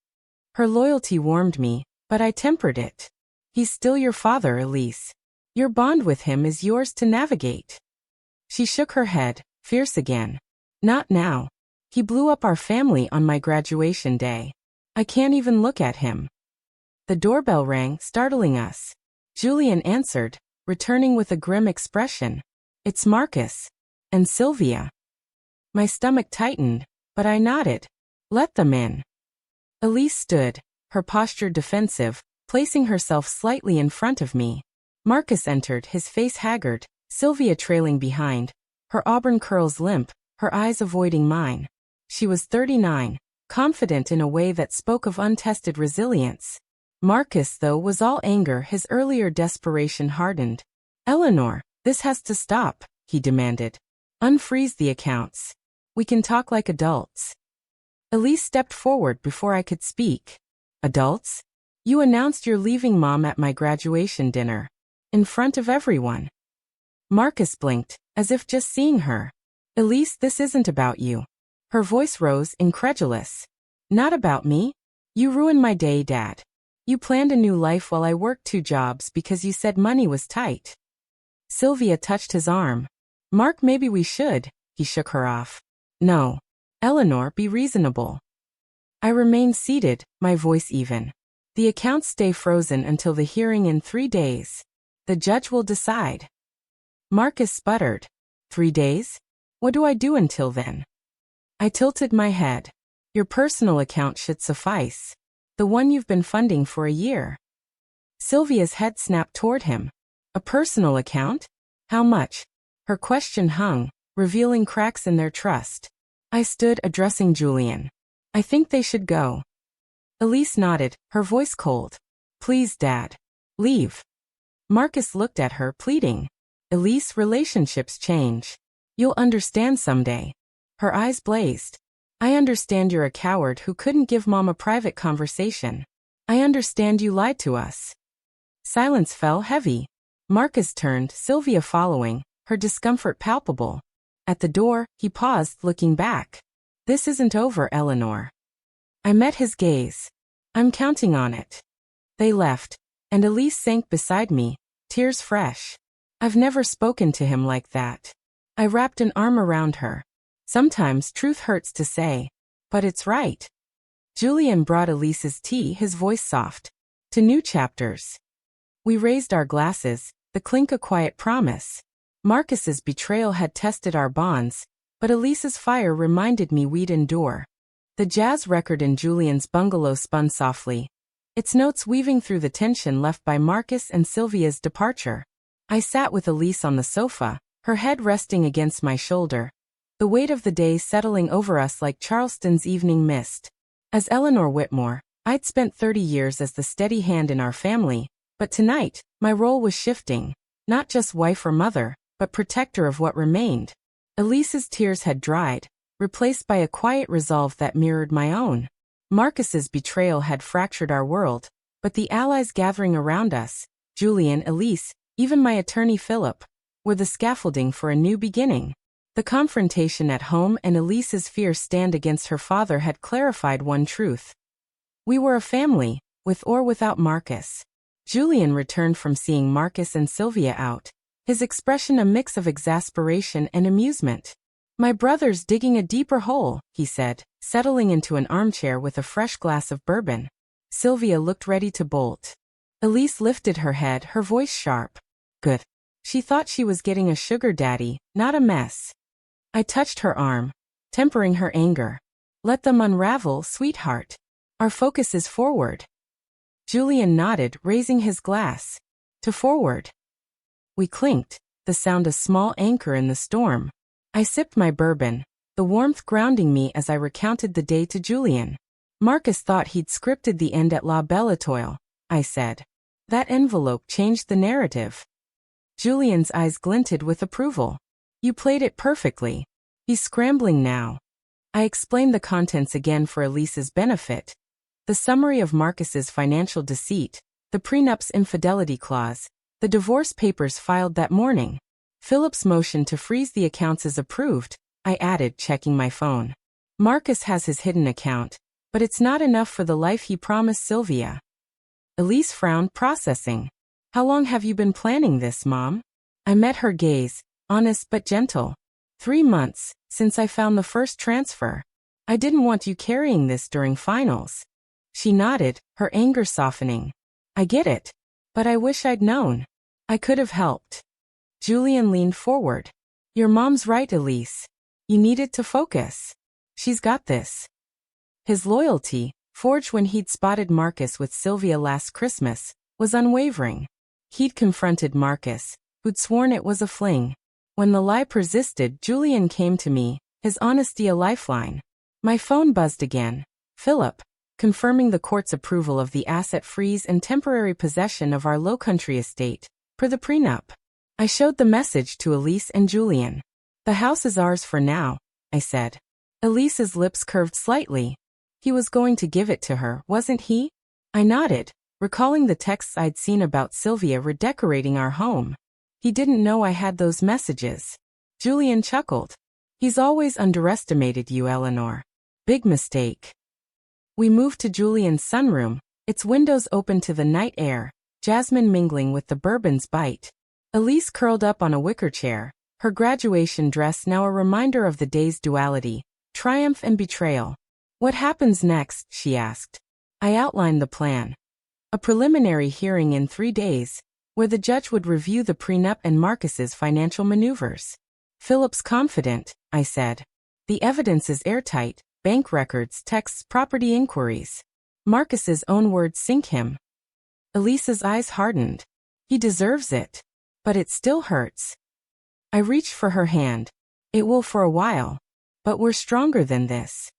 Her loyalty warmed me, but I tempered it. "He's still your father, Elise. Your bond with him is yours to navigate." She shook her head, fierce again. "Not now. He blew up our family on my graduation day. I can't even look at him." The doorbell rang, startling us. Julian answered, returning with a grim expression. "It's Marcus. And Sylvia." My stomach tightened, but I nodded. "Let them in." Elise stood, her posture defensive, placing herself slightly in front of me. Marcus entered, his face haggard, Sylvia trailing behind, her auburn curls limp, her eyes avoiding mine. She was 39, confident in a way that spoke of untested resilience. Marcus, though, was all anger, his earlier desperation hardened. "Eleanor, this has to stop," he demanded. "Unfreeze the accounts. We can talk like adults." Elise stepped forward before I could speak. "Adults? You announced you're leaving Mom at my graduation dinner. In front of everyone." Marcus blinked, as if just seeing her. "Elise, this isn't about you." Her voice rose, incredulous. "Not about me? You ruined my day, Dad. You planned a new life while I worked 2 jobs because you said money was tight." Sylvia touched his arm. "Mark, maybe we should." He shook her off. "No. Eleanor, be reasonable." I remained seated, my voice even. "The accounts stay frozen until the hearing in 3 days. The judge will decide." Marcus sputtered. 3 days? What do I do until then? I tilted my head. Your personal account should suffice. The one you've been funding for a year. Sylvia's head snapped toward him. A personal account? How much? Her question hung, revealing cracks in their trust. I stood addressing Julian. I think they should go. Elise nodded, her voice cold. Please, Dad. Leave. Marcus looked at her, pleading. Elise, relationships change. You'll understand someday. Her eyes blazed. I understand you're a coward who couldn't give Mom a private conversation. I understand you lied to us. Silence fell heavy. Marcus turned, Sylvia following, her discomfort palpable. At the door, he paused, looking back. This isn't over, Eleanor. I met his gaze. I'm counting on it. They left, and Elise sank beside me, tears fresh. I've never spoken to him like that. I wrapped an arm around her. Sometimes truth hurts to say, but it's right. Julian brought Elise's tea, his voice soft. To new chapters. We raised our glasses, the clink a quiet promise. Marcus's betrayal had tested our bonds, but Elise's fire reminded me we'd endure. The jazz record in Julian's bungalow spun softly, its notes weaving through the tension left by Marcus and Sylvia's departure. I sat with Elise on the sofa, her head resting against my shoulder, the weight of the day settling over us like Charleston's evening mist. As Eleanor Whitmore, I'd spent 30 years as the steady hand in our family, but tonight, my role was shifting, not just wife or mother, but protector of what remained. Elise's tears had dried, replaced by a quiet resolve that mirrored my own. Marcus's betrayal had fractured our world, but the allies gathering around us, Julian, Elise, even my attorney Philip, were the scaffolding for a new beginning. The confrontation at home and Elise's fierce stand against her father had clarified one truth. We were a family, with or without Marcus. Julian returned from seeing Marcus and Sylvia out, his expression a mix of exasperation and amusement. My brother's digging a deeper hole, he said, settling into an armchair with a fresh glass of bourbon. Sylvia looked ready to bolt. Elise lifted her head, her voice sharp. Good. She thought she was getting a sugar daddy, not a mess. I touched her arm, tempering her anger. Let them unravel, sweetheart. Our focus is forward. Julian nodded, raising his glass. To forward. We clinked, the sound a small anchor in the storm. I sipped my bourbon, the warmth grounding me as I recounted the day to Julian. Marcus thought he'd scripted the end at La Belletoile, I said. That envelope changed the narrative. Julian's eyes glinted with approval. You played it perfectly. He's scrambling now. I explained the contents again for Elise's benefit. The summary of Marcus's financial deceit, the prenup's infidelity clause, the divorce papers filed that morning. Philip's motion to freeze the accounts is approved, I added, checking my phone. Marcus has his hidden account, but it's not enough for the life he promised Sylvia. Elise frowned, processing. How long have you been planning this, Mom? I met her gaze, honest but gentle. 3 months, since I found the first transfer. I didn't want you carrying this during finals. She nodded, her anger softening. I get it. But I wish I'd known. I could have helped. Julian leaned forward. Your mom's right, Elise. You needed to focus. She's got this. His loyalty, forged when he'd spotted Marcus with Sylvia last Christmas, was unwavering. He'd confronted Marcus, who'd sworn it was a fling. When the lie persisted, Julian came to me, his honesty a lifeline. My phone buzzed again. Philip, confirming the court's approval of the asset freeze and temporary possession of our Lowcountry estate, per the prenup. I showed the message to Elise and Julian. The house is ours for now, I said. Elise's lips curved slightly. He was going to give it to her, wasn't he? I nodded, recalling the texts I'd seen about Sylvia redecorating our home. He didn't know I had those messages. Julian chuckled. He's always underestimated you, Eleanor. Big mistake. We moved to Julian's sunroom, its windows open to the night air, jasmine mingling with the bourbon's bite. Elise curled up on a wicker chair, her graduation dress now a reminder of the day's duality, triumph and betrayal. What happens next? She asked. I outlined the plan. A preliminary hearing in 3 days, where the judge would review the prenup and Marcus's financial maneuvers. Philip's confident, I said. The evidence is airtight, bank records, texts, property inquiries. Marcus's own words sink him. Elise's eyes hardened. He deserves it. But it still hurts. I reached for her hand. It will for a while. But we're stronger than this.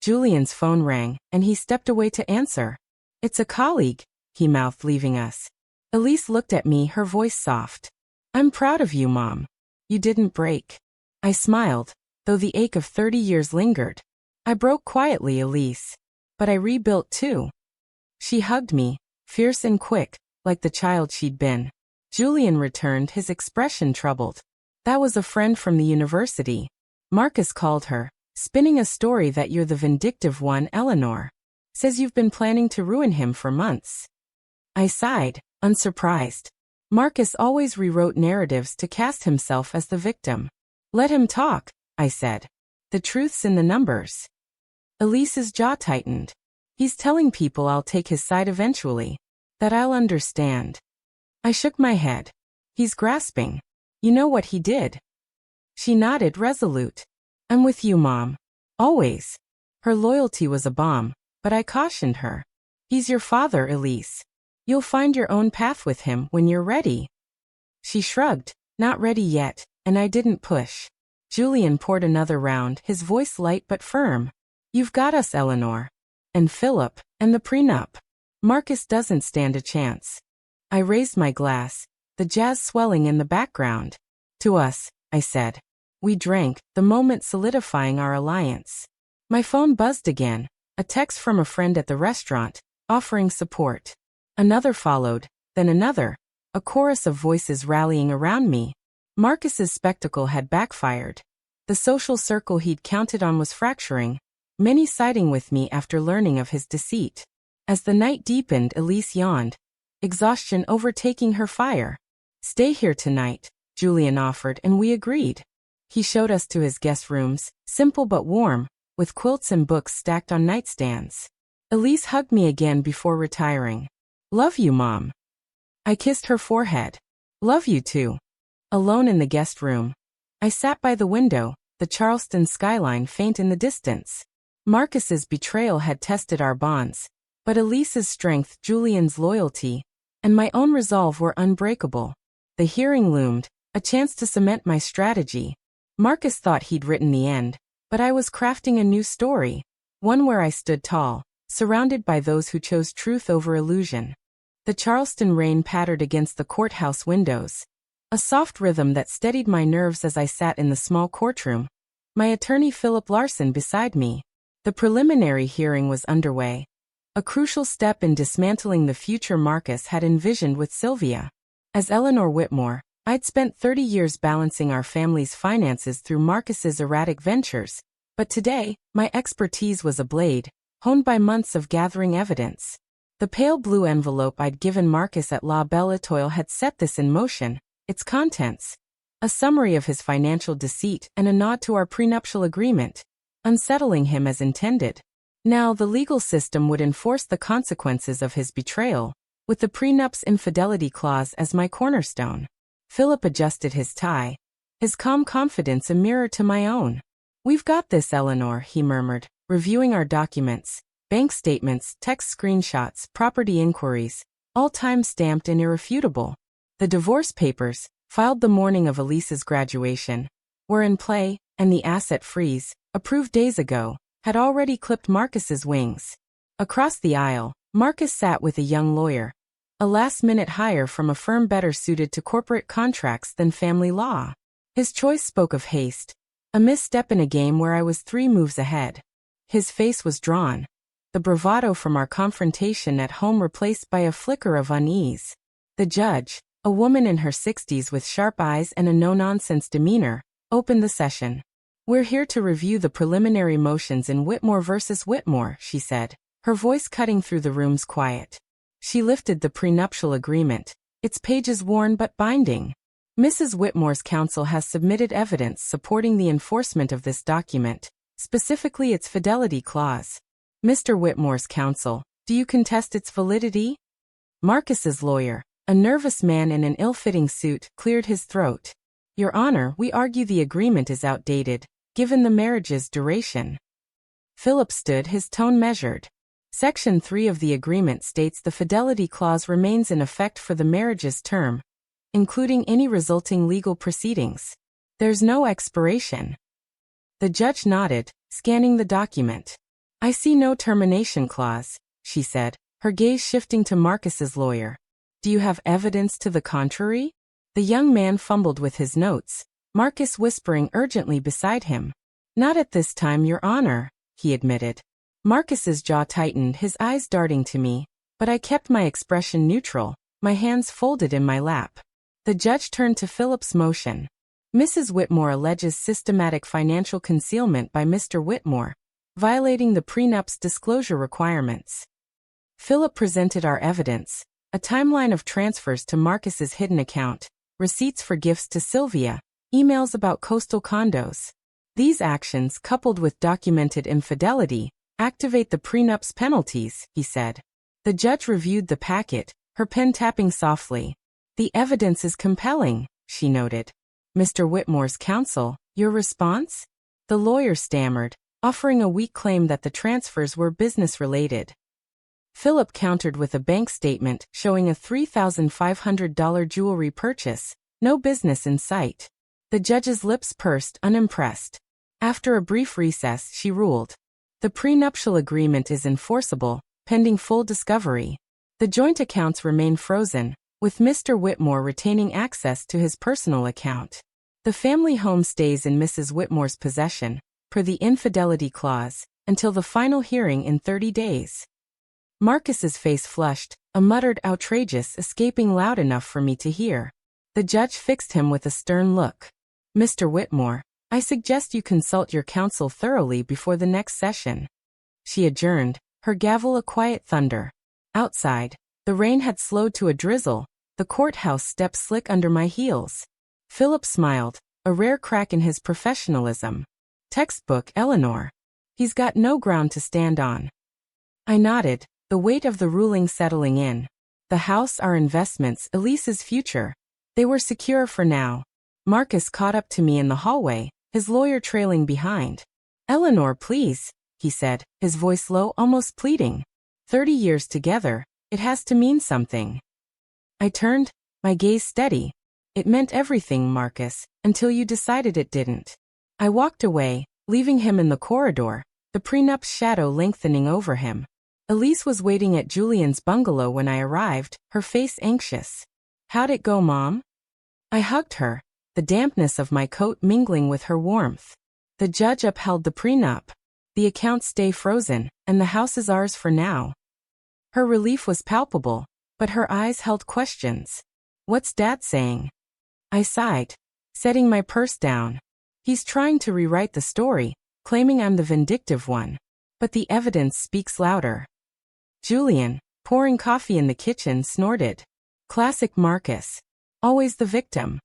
Julian's phone rang, and he stepped away to answer. It's a colleague, he mouthed, leaving us. Elise looked at me, her voice soft. I'm proud of you, Mom. You didn't break. I smiled, though the ache of 30 years lingered. I broke quietly, Elise. But I rebuilt too. She hugged me, fierce and quick, like the child she'd been. Julian returned, his expression troubled. That was a friend from the university. Marcus called her, spinning a story that you're the vindictive one, Eleanor. Says you've been planning to ruin him for months. I sighed, unsurprised. Marcus always rewrote narratives to cast himself as the victim. Let him talk, I said. The truth's in the numbers. Elise's jaw tightened. He's telling people I'll take his side eventually. That I'll understand. I shook my head. He's grasping. You know what he did? She nodded, resolute. I'm with you, Mom. Always. Her loyalty was a bomb, but I cautioned her. He's your father, Elise. You'll find your own path with him when you're ready. She shrugged, not ready yet, and I didn't push. Julian poured another round, his voice light but firm. You've got us, Eleanor. And Philip, and the prenup. Marcus doesn't stand a chance. I raised my glass, the jazz swelling in the background. To us, I said. We drank, the moment solidifying our alliance. My phone buzzed again, a text from a friend at the restaurant, offering support. Another followed, then another, a chorus of voices rallying around me. Marcus's spectacle had backfired. The social circle he'd counted on was fracturing, many siding with me after learning of his deceit. As the night deepened, Elise yawned, exhaustion overtaking her fire. Stay here tonight, Julian offered, and we agreed. He showed us to his guest rooms, simple but warm, with quilts and books stacked on nightstands. Elise hugged me again before retiring. Love you, Mom. I kissed her forehead. Love you too. Alone in the guest room. I sat by the window, the Charleston skyline faint in the distance. Marcus's betrayal had tested our bonds, but Elise's strength, Julian's loyalty, and my own resolve were unbreakable. The hearing loomed, a chance to cement my strategy. Marcus thought he'd written the end, but I was crafting a new story, one where I stood tall, surrounded by those who chose truth over illusion. The Charleston rain pattered against the courthouse windows, a soft rhythm that steadied my nerves as I sat in the small courtroom, my attorney Philip Larson beside me. The preliminary hearing was underway, a crucial step in dismantling the future Marcus had envisioned with Sylvia. As Eleanor Whitmore, I'd spent 30 years balancing our family's finances through Marcus's erratic ventures, but today, my expertise was a blade, honed by months of gathering evidence. The pale blue envelope I'd given Marcus at La Belle Étoile had set this in motion, its contents. A summary of his financial deceit and a nod to our prenuptial agreement, unsettling him as intended. Now the legal system would enforce the consequences of his betrayal, with the prenup's infidelity clause as my cornerstone. Philip adjusted his tie, his calm confidence a mirror to my own. We've got this, Eleanor, he murmured, reviewing our documents, bank statements, text screenshots, property inquiries, all time-stamped and irrefutable. The divorce papers, filed the morning of Elise's graduation, were in play, and the asset freeze, approved days ago, had already clipped Marcus's wings. Across the aisle, Marcus sat with a young lawyer, a last-minute hire from a firm better suited to corporate contracts than family law. His choice spoke of haste, a misstep in a game where I was 3 moves ahead. His face was drawn, the bravado from our confrontation at home replaced by a flicker of unease. The judge, a woman in her 60s with sharp eyes and a no-nonsense demeanor, opened the session. We're here to review the preliminary motions in Whitmore versus Whitmore, she said, her voice cutting through the room's quiet. She lifted the prenuptial agreement, its pages worn but binding. Mrs. Whitmore's counsel has submitted evidence supporting the enforcement of this document, specifically its fidelity clause. Mr. Whitmore's counsel, do you contest its validity? Marcus's lawyer, A nervous man in an ill-fitting suit cleared his throat. Your Honor, we argue the agreement is outdated, given the marriage's duration. Philip stood, his tone measured. Section 3 of the agreement states the fidelity clause remains in effect for the marriage's term, including any resulting legal proceedings. There's no expiration. The judge nodded, scanning the document. I see no termination clause, she said, her gaze shifting to Marcus's lawyer. Do you have evidence to the contrary? The young man fumbled with his notes, Marcus whispering urgently beside him. Not at this time, Your Honor, he admitted. Marcus's jaw tightened, his eyes darting to me, but I kept my expression neutral, my hands folded in my lap. The judge turned to Philip's motion. Mrs. Whitmore alleges systematic financial concealment by Mr. Whitmore, violating the prenup's disclosure requirements. Philip presented our evidence, a timeline of transfers to Marcus's hidden account, receipts for gifts to Sylvia, emails about coastal condos. These actions, coupled with documented infidelity, activate the prenup's penalties, he said. The judge reviewed the packet, her pen tapping softly. The evidence is compelling, she noted. Mr. Whitmore's counsel, your response? The lawyer stammered, offering a weak claim that the transfers were business-related. Philip countered with a bank statement showing a $3,500 jewelry purchase, no business in sight. The judge's lips pursed, unimpressed. After a brief recess, she ruled. The prenuptial agreement is enforceable, pending full discovery. The joint accounts remain frozen, with Mr. Whitmore retaining access to his personal account. The family home stays in Mrs. Whitmore's possession, per the infidelity clause, until the final hearing in 30 days. Marcus's face flushed, a muttered outrageous escaping loud enough for me to hear. The judge fixed him with a stern look. Mr. Whitmore, I suggest you consult your counsel thoroughly before the next session. She adjourned, her gavel a quiet thunder. Outside, the rain had slowed to a drizzle, the courthouse stepped slick under my heels. Philip smiled, a rare crack in his professionalism. Textbook Eleanor. He's got no ground to stand on. I nodded, the weight of the ruling settling in. The house, our investments, Elise's future. They were secure for now. Marcus caught up to me in the hallway, his lawyer trailing behind. Eleanor, please, he said, his voice low, almost pleading. 30 years together, it has to mean something. I turned, my gaze steady. It meant everything, Marcus, until you decided it didn't. I walked away, leaving him in the corridor, the prenup's shadow lengthening over him. Elise was waiting at Julian's bungalow when I arrived, her face anxious. How'd it go, Mom? I hugged her, the dampness of my coat mingling with her warmth. The judge upheld the prenup. The accounts stay frozen, and the house is ours for now. Her relief was palpable, but her eyes held questions. What's Dad saying? I sighed, setting my purse down. He's trying to rewrite the story, claiming I'm the vindictive one. But the evidence speaks louder. Julian, pouring coffee in the kitchen, snorted. Classic Marcus. Always the victim.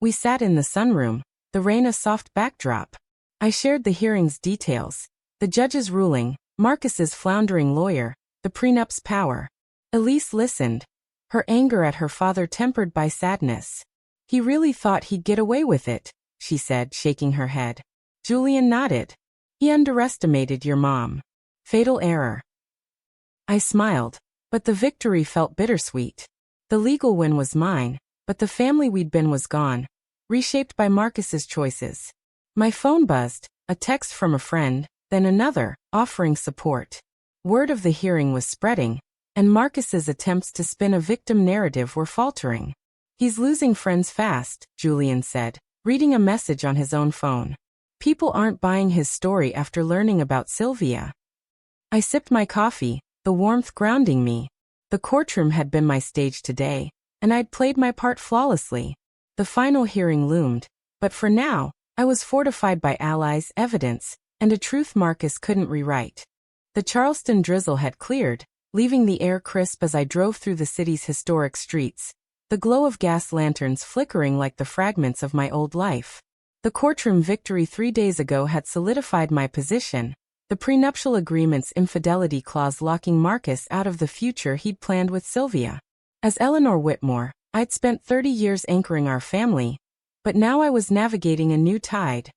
We sat in the sunroom, the rain a soft backdrop. I shared the hearing's details, the judge's ruling, Marcus's floundering lawyer, the prenup's power. Elise listened, her anger at her father tempered by sadness. He really thought he'd get away with it, she said, shaking her head. Julian nodded. He underestimated your mom. Fatal error. I smiled, but the victory felt bittersweet. The legal win was mine, but the family we'd been was gone, reshaped by Marcus's choices. My phone buzzed, a text from a friend, then another, offering support. Word of the hearing was spreading, and Marcus's attempts to spin a victim narrative were faltering. He's losing friends fast, Julian said, reading a message on his own phone. People aren't buying his story after learning about Sylvia. I sipped my coffee, the warmth grounding me. The courtroom had been my stage today, and I'd played my part flawlessly. The final hearing loomed, but for now, I was fortified by allies, evidence, and a truth Marcus couldn't rewrite. The Charleston drizzle had cleared, leaving the air crisp as I drove through the city's historic streets, the glow of gas lanterns flickering like the fragments of my old life. The courtroom victory 3 days ago had solidified my position, the prenuptial agreement's infidelity clause locking Marcus out of the future he'd planned with Sylvia. As Eleanor Whitmore, I'd spent 30 years anchoring our family, but now I was navigating a new tide.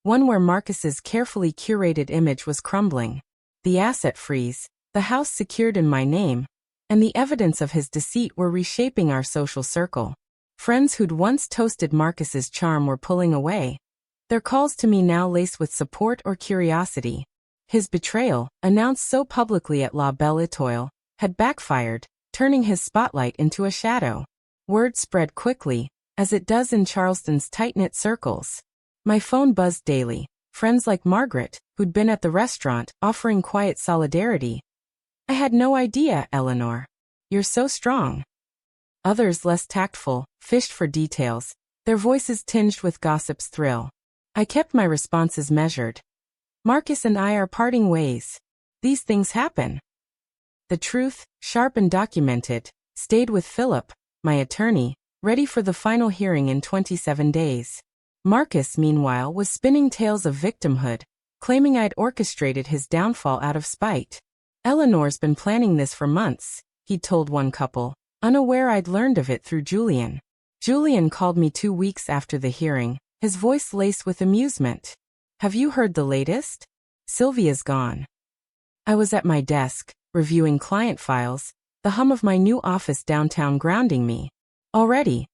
One where Marcus's carefully curated image was crumbling. The asset freeze, the house secured in my name, and the evidence of his deceit were reshaping our social circle. Friends who'd once toasted Marcus's charm were pulling away, their calls to me now laced with support or curiosity. His betrayal, announced so publicly at La Belle Étoile, had backfired, turning his spotlight into a shadow. Word spread quickly, as it does in Charleston's tight-knit circles. My phone buzzed daily, friends like Margaret, who'd been at the restaurant, offering quiet solidarity. "I had no idea, Eleanor. You're so strong." Others, less tactful, fished for details, their voices tinged with gossip's thrill. I kept my responses measured. "Marcus and I are parting ways. These things happen." The truth, sharp and documented, stayed with Philip, my attorney, ready for the final hearing in 27 days. Marcus, meanwhile, was spinning tales of victimhood, claiming I'd orchestrated his downfall out of spite. "Eleanor's been planning this for months," he'd told one couple, unaware I'd learned of it through Julian. Julian called me 2 weeks after the hearing, his voice laced with amusement. "Have you heard the latest? Sylvia's gone." I was at my desk, reviewing client files, the hum of my new office downtown grounding me. "Already?"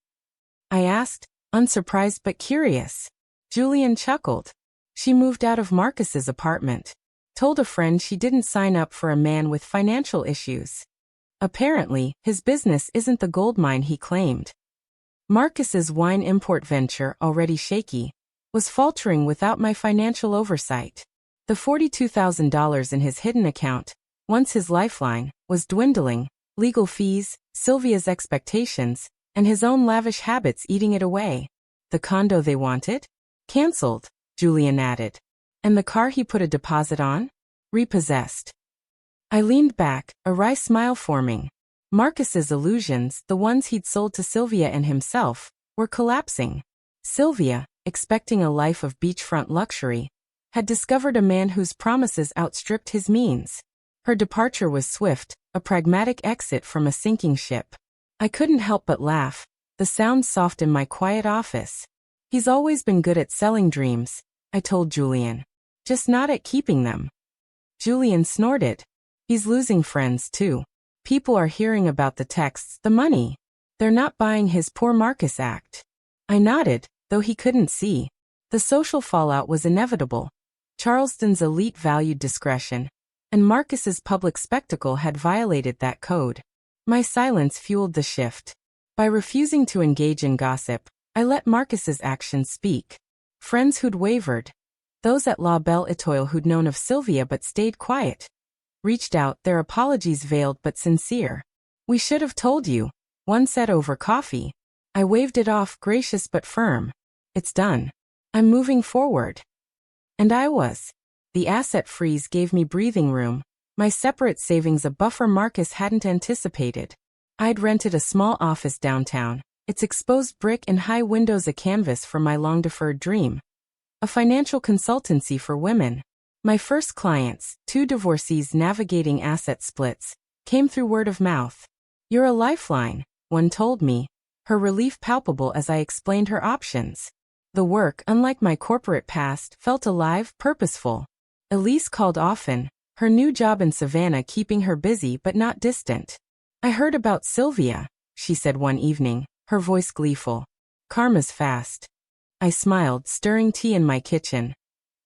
I asked, unsurprised but curious. Julian chuckled. "She moved out of Marcus's apartment. Told a friend she didn't sign up for a man with financial issues. Apparently, his business isn't the goldmine he claimed." Marcus's wine import venture, already shaky, was faltering without my financial oversight. The $42,000 in his hidden account, once his lifeline, was dwindling, legal fees, Sylvia's expectations, and his own lavish habits eating it away. "The condo they wanted? Cancelled," Julian added. "And the car he put a deposit on? Repossessed." I leaned back, a wry smile forming. Marcus's illusions, the ones he'd sold to Sylvia and himself, were collapsing. Sylvia, expecting a life of beachfront luxury, had discovered a man whose promises outstripped his means. Her departure was swift, a pragmatic exit from a sinking ship. I couldn't help but laugh, the sound soft in my quiet office. "He's always been good at selling dreams," I told Julian. "Just not at keeping them." Julian snorted. "He's losing friends too. People are hearing about the texts, the money. They're not buying his poor Marcus act." I nodded, though he couldn't see. The social fallout was inevitable. Charleston's elite valued discretion, and Marcus's public spectacle had violated that code. My silence fueled the shift. By refusing to engage in gossip, I let Marcus's actions speak. Friends who'd wavered, those at La Belle Étoile who'd known of Sylvia but stayed quiet, reached out, their apologies veiled but sincere. "We should have told you," one said over coffee. I waved it off, gracious but firm. "It's done. I'm moving forward." And I was. The asset freeze gave me breathing room, my separate savings a buffer Marcus hadn't anticipated. I'd rented a small office downtown, its exposed brick and high windows a canvas for my long-deferred dream. A financial consultancy for women. My first clients, 2 divorcees navigating asset splits, came through word of mouth. "You're a lifeline," one told me, her relief palpable as I explained her options. The work, unlike my corporate past, felt alive, purposeful. Elise called often, her new job in Savannah keeping her busy but not distant. "I heard about Sylvia," she said one evening, her voice gleeful. "Karma's fast." I smiled, stirring tea in my kitchen.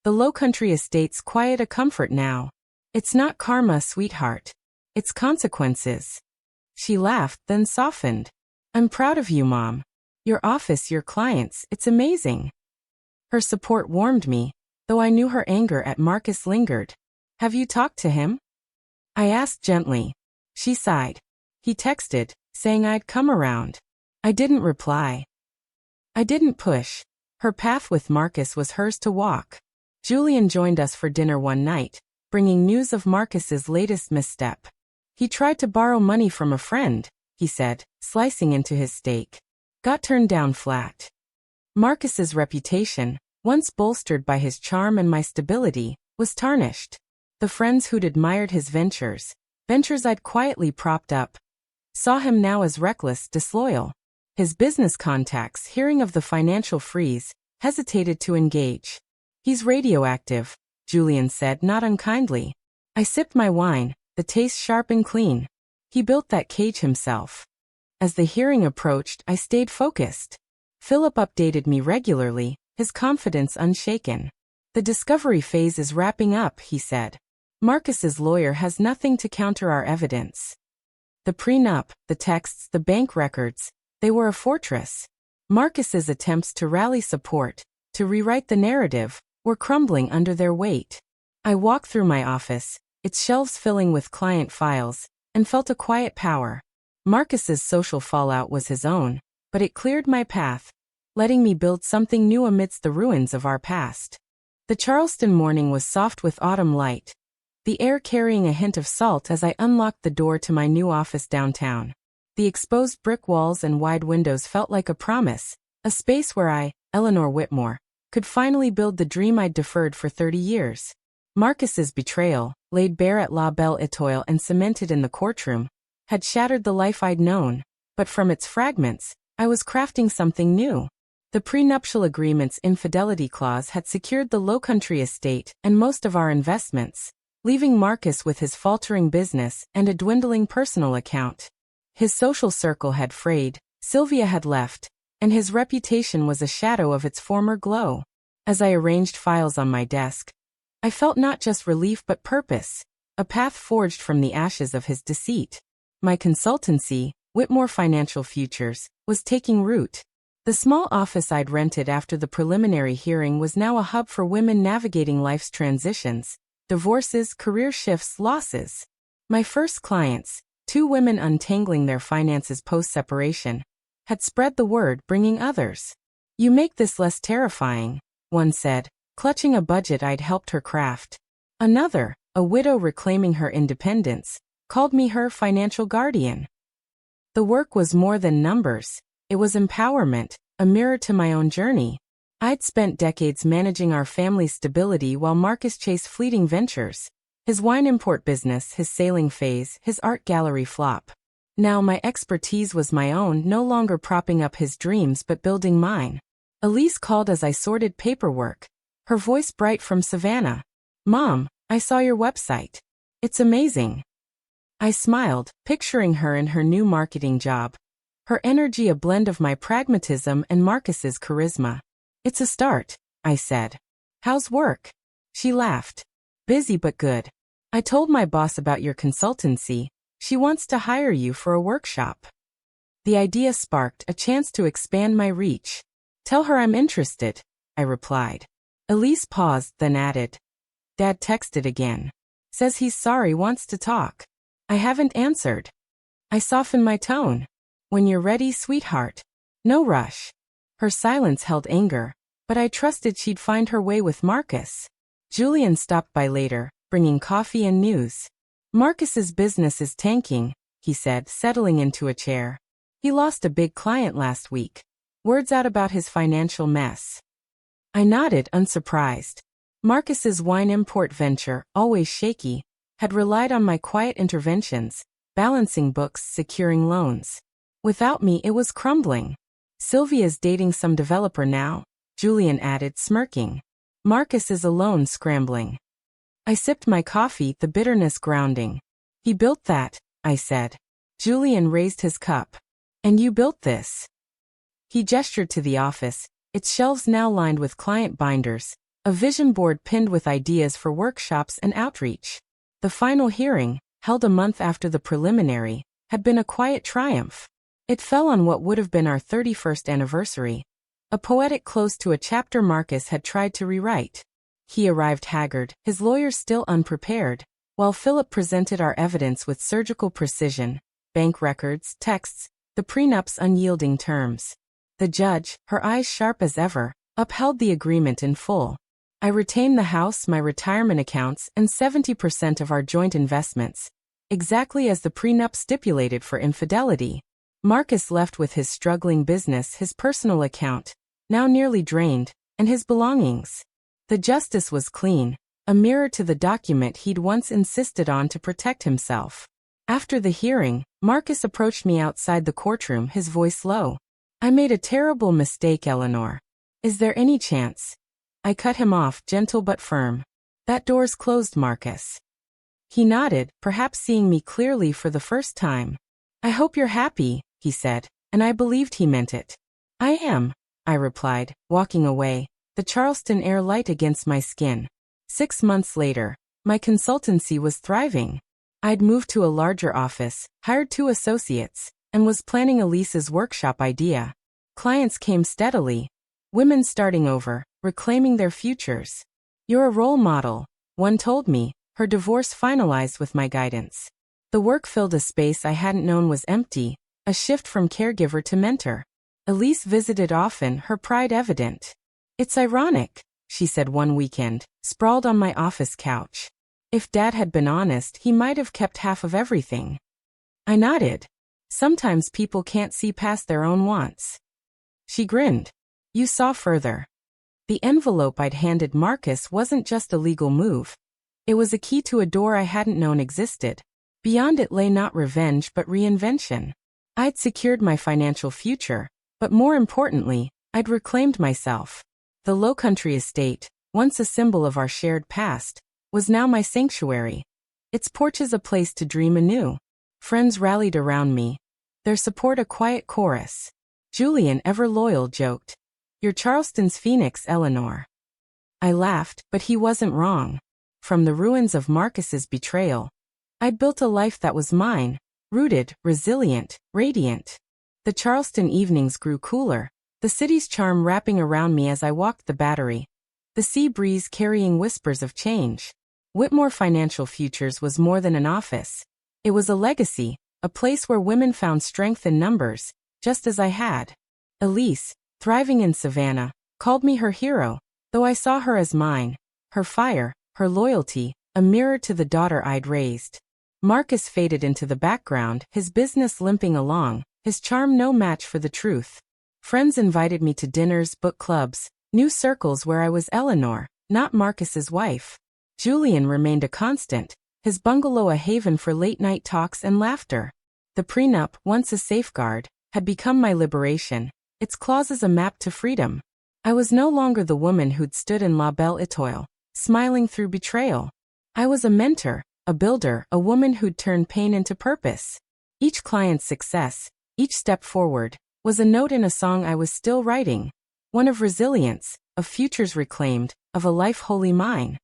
The Lowcountry estate's quiet a comfort now. "It's not karma, sweetheart. It's consequences." She laughed, then softened. "I'm proud of you, Mom. Your office, your clients, it's amazing." Her support warmed me, though I knew her anger at Marcus lingered. "Have you talked to him?" I asked gently. She sighed. "He texted, saying I'd come around." I didn't reply. I didn't push. Her path with Marcus was hers to walk. Julian joined us for dinner one night, bringing news of Marcus's latest misstep. "He tried to borrow money from a friend," he said, slicing into his steak. "Got turned down flat." Marcus's reputation, once bolstered by his charm and my stability, was tarnished. The friends who'd admired his ventures I'd quietly propped up, saw him now as reckless, disloyal. His business contacts, hearing of the financial freeze, hesitated to engage. "He's radioactive," Julian said, not unkindly. I sipped my wine, the taste sharp and clean. He built that cage himself. As the hearing approached, I stayed focused. Philip updated me regularly, his confidence unshaken. "The discovery phase is wrapping up," he said. "Marcus's lawyer has nothing to counter our evidence." The prenup, the texts, the bank records, they were a fortress. Marcus's attempts to rally support, to rewrite the narrative, were crumbling under their weight. I walked through my office, its shelves filling with client files, and felt a quiet power. Marcus's social fallout was his own, but it cleared my path, letting me build something new amidst the ruins of our past. The Charleston morning was soft with autumn light, the air carrying a hint of salt as I unlocked the door to my new office downtown. The exposed brick walls and wide windows felt like a promise, a space where I, Eleanor Whitmore, could finally build the dream I'd deferred for 30 years. Marcus's betrayal, laid bare at La Belle Étoile and cemented in the courtroom, had shattered the life I'd known, but from its fragments, I was crafting something new. The prenuptial agreement's infidelity clause had secured the Lowcountry estate and most of our investments, leaving Marcus with his faltering business and a dwindling personal account. His social circle had frayed, Sylvia had left, and his reputation was a shadow of its former glow. As I arranged files on my desk, I felt not just relief but purpose, a path forged from the ashes of his deceit. My consultancy, Whitmore Financial Futures, was taking root. The small office I'd rented after the preliminary hearing was now a hub for women navigating life's transitions, divorces, career shifts, losses. My first clients, 2 women untangling their finances post-separation, had spread the word, bringing others. "You make this less terrifying," one said, clutching a budget I'd helped her craft. Another, a widow reclaiming her independence, called me her financial guardian. The work was more than numbers. It was empowerment, a mirror to my own journey. I'd spent decades managing our family's stability while Marcus chased fleeting ventures. His wine import business, his sailing phase, his art gallery flop. Now my expertise was my own, no longer propping up his dreams but building mine. Elise called as I sorted paperwork, her voice bright from Savannah. "Mom, I saw your website. It's amazing." I smiled, picturing her in her new marketing job. Her energy a blend of my pragmatism and Marcus's charisma. "It's a start," I said. "How's work?" She laughed. "Busy but good. I told my boss about your consultancy. She wants to hire you for a workshop." The idea sparked a chance to expand my reach. "Tell her I'm interested," I replied. Elise paused, then added, "Dad texted again. Says he's sorry, wants to talk." I haven't answered. I softened my tone. "When you're ready, sweetheart. No rush." Her silence held anger, but I trusted she'd find her way with Marcus. Julian stopped by later, bringing coffee and news. "Marcus's business is tanking," he said, settling into a chair. "He lost a big client last week. Word's out about his financial mess." I nodded, unsurprised. Marcus's wine import venture, always shaky, had relied on my quiet interventions, balancing books, securing loans. Without me, it was crumbling. "Sylvia's dating some developer now," Julian added, smirking. "Marcus is alone, scrambling." I sipped my coffee, the bitterness grounding. "He built that," I said. Julian raised his cup. "And you built this." He gestured to the office, its shelves now lined with client binders, a vision board pinned with ideas for workshops and outreach. The final hearing, held a month after the preliminary, had been a quiet triumph. It fell on what would have been our 31st anniversary, a poetic close to a chapter Marcus had tried to rewrite. He arrived haggard, his lawyers still unprepared, while Philip presented our evidence with surgical precision, bank records, texts, the prenup's unyielding terms. The judge, her eyes sharp as ever, upheld the agreement in full. I retained the house, my retirement accounts, and 70% of our joint investments, exactly as the prenup stipulated for infidelity. Marcus left with his struggling business, his personal account, now nearly drained, and his belongings. The justice was clean, a mirror to the document he'd once insisted on to protect himself. After the hearing, Marcus approached me outside the courtroom, his voice low. I made a terrible mistake, Eleanor. Is there any chance? I cut him off, gentle but firm. That door's closed, Marcus. He nodded, perhaps seeing me clearly for the first time. I hope you're happy, he said, and I believed he meant it. I am, I replied, walking away, the Charleston air light against my skin. 6 months later, my consultancy was thriving. I'd moved to a larger office, hired 2 associates, and was planning Elise's workshop idea. Clients came steadily. Women starting over, reclaiming their futures. You're a role model, one told me, her divorce finalized with my guidance. The work filled a space I hadn't known was empty, a shift from caregiver to mentor. Elise visited often, her pride evident. It's ironic, she said one weekend, sprawled on my office couch. If Dad had been honest, he might have kept half of everything. I nodded. Sometimes people can't see past their own wants. She grinned. You saw further. The envelope I'd handed Marcus wasn't just a legal move. It was a key to a door I hadn't known existed. Beyond it lay not revenge but reinvention. I'd secured my financial future, but more importantly, I'd reclaimed myself. The Lowcountry estate, once a symbol of our shared past, was now my sanctuary. Its porches a place to dream anew. Friends rallied around me, their support a quiet chorus. Julian, ever loyal, joked, "You're Charleston's phoenix, Eleanor." I laughed, but he wasn't wrong. From the ruins of Marcus's betrayal, I'd built a life that was mine, rooted, resilient, radiant. The Charleston evenings grew cooler, the city's charm wrapping around me as I walked the Battery, the sea breeze carrying whispers of change. Whitmore Financial Futures was more than an office. It was a legacy, a place where women found strength in numbers, just as I had. Elise, thriving in Savannah, called me her hero, though I saw her as mine, her fire, her loyalty, a mirror to the daughter I'd raised. Marcus faded into the background, his business limping along, his charm no match for the truth. Friends invited me to dinners, book clubs, new circles where I was Eleanor, not Marcus's wife. Julian remained a constant, his bungalow a haven for late-night talks and laughter. The prenup, once a safeguard, had become my liberation, its clauses a map to freedom. I was no longer the woman who'd stood in La Belle Étoile, smiling through betrayal. I was a mentor, a builder, a woman who'd turned pain into purpose. Each client's success, each step forward, was a note in a song I was still writing. One of resilience, of futures reclaimed, of a life wholly mine.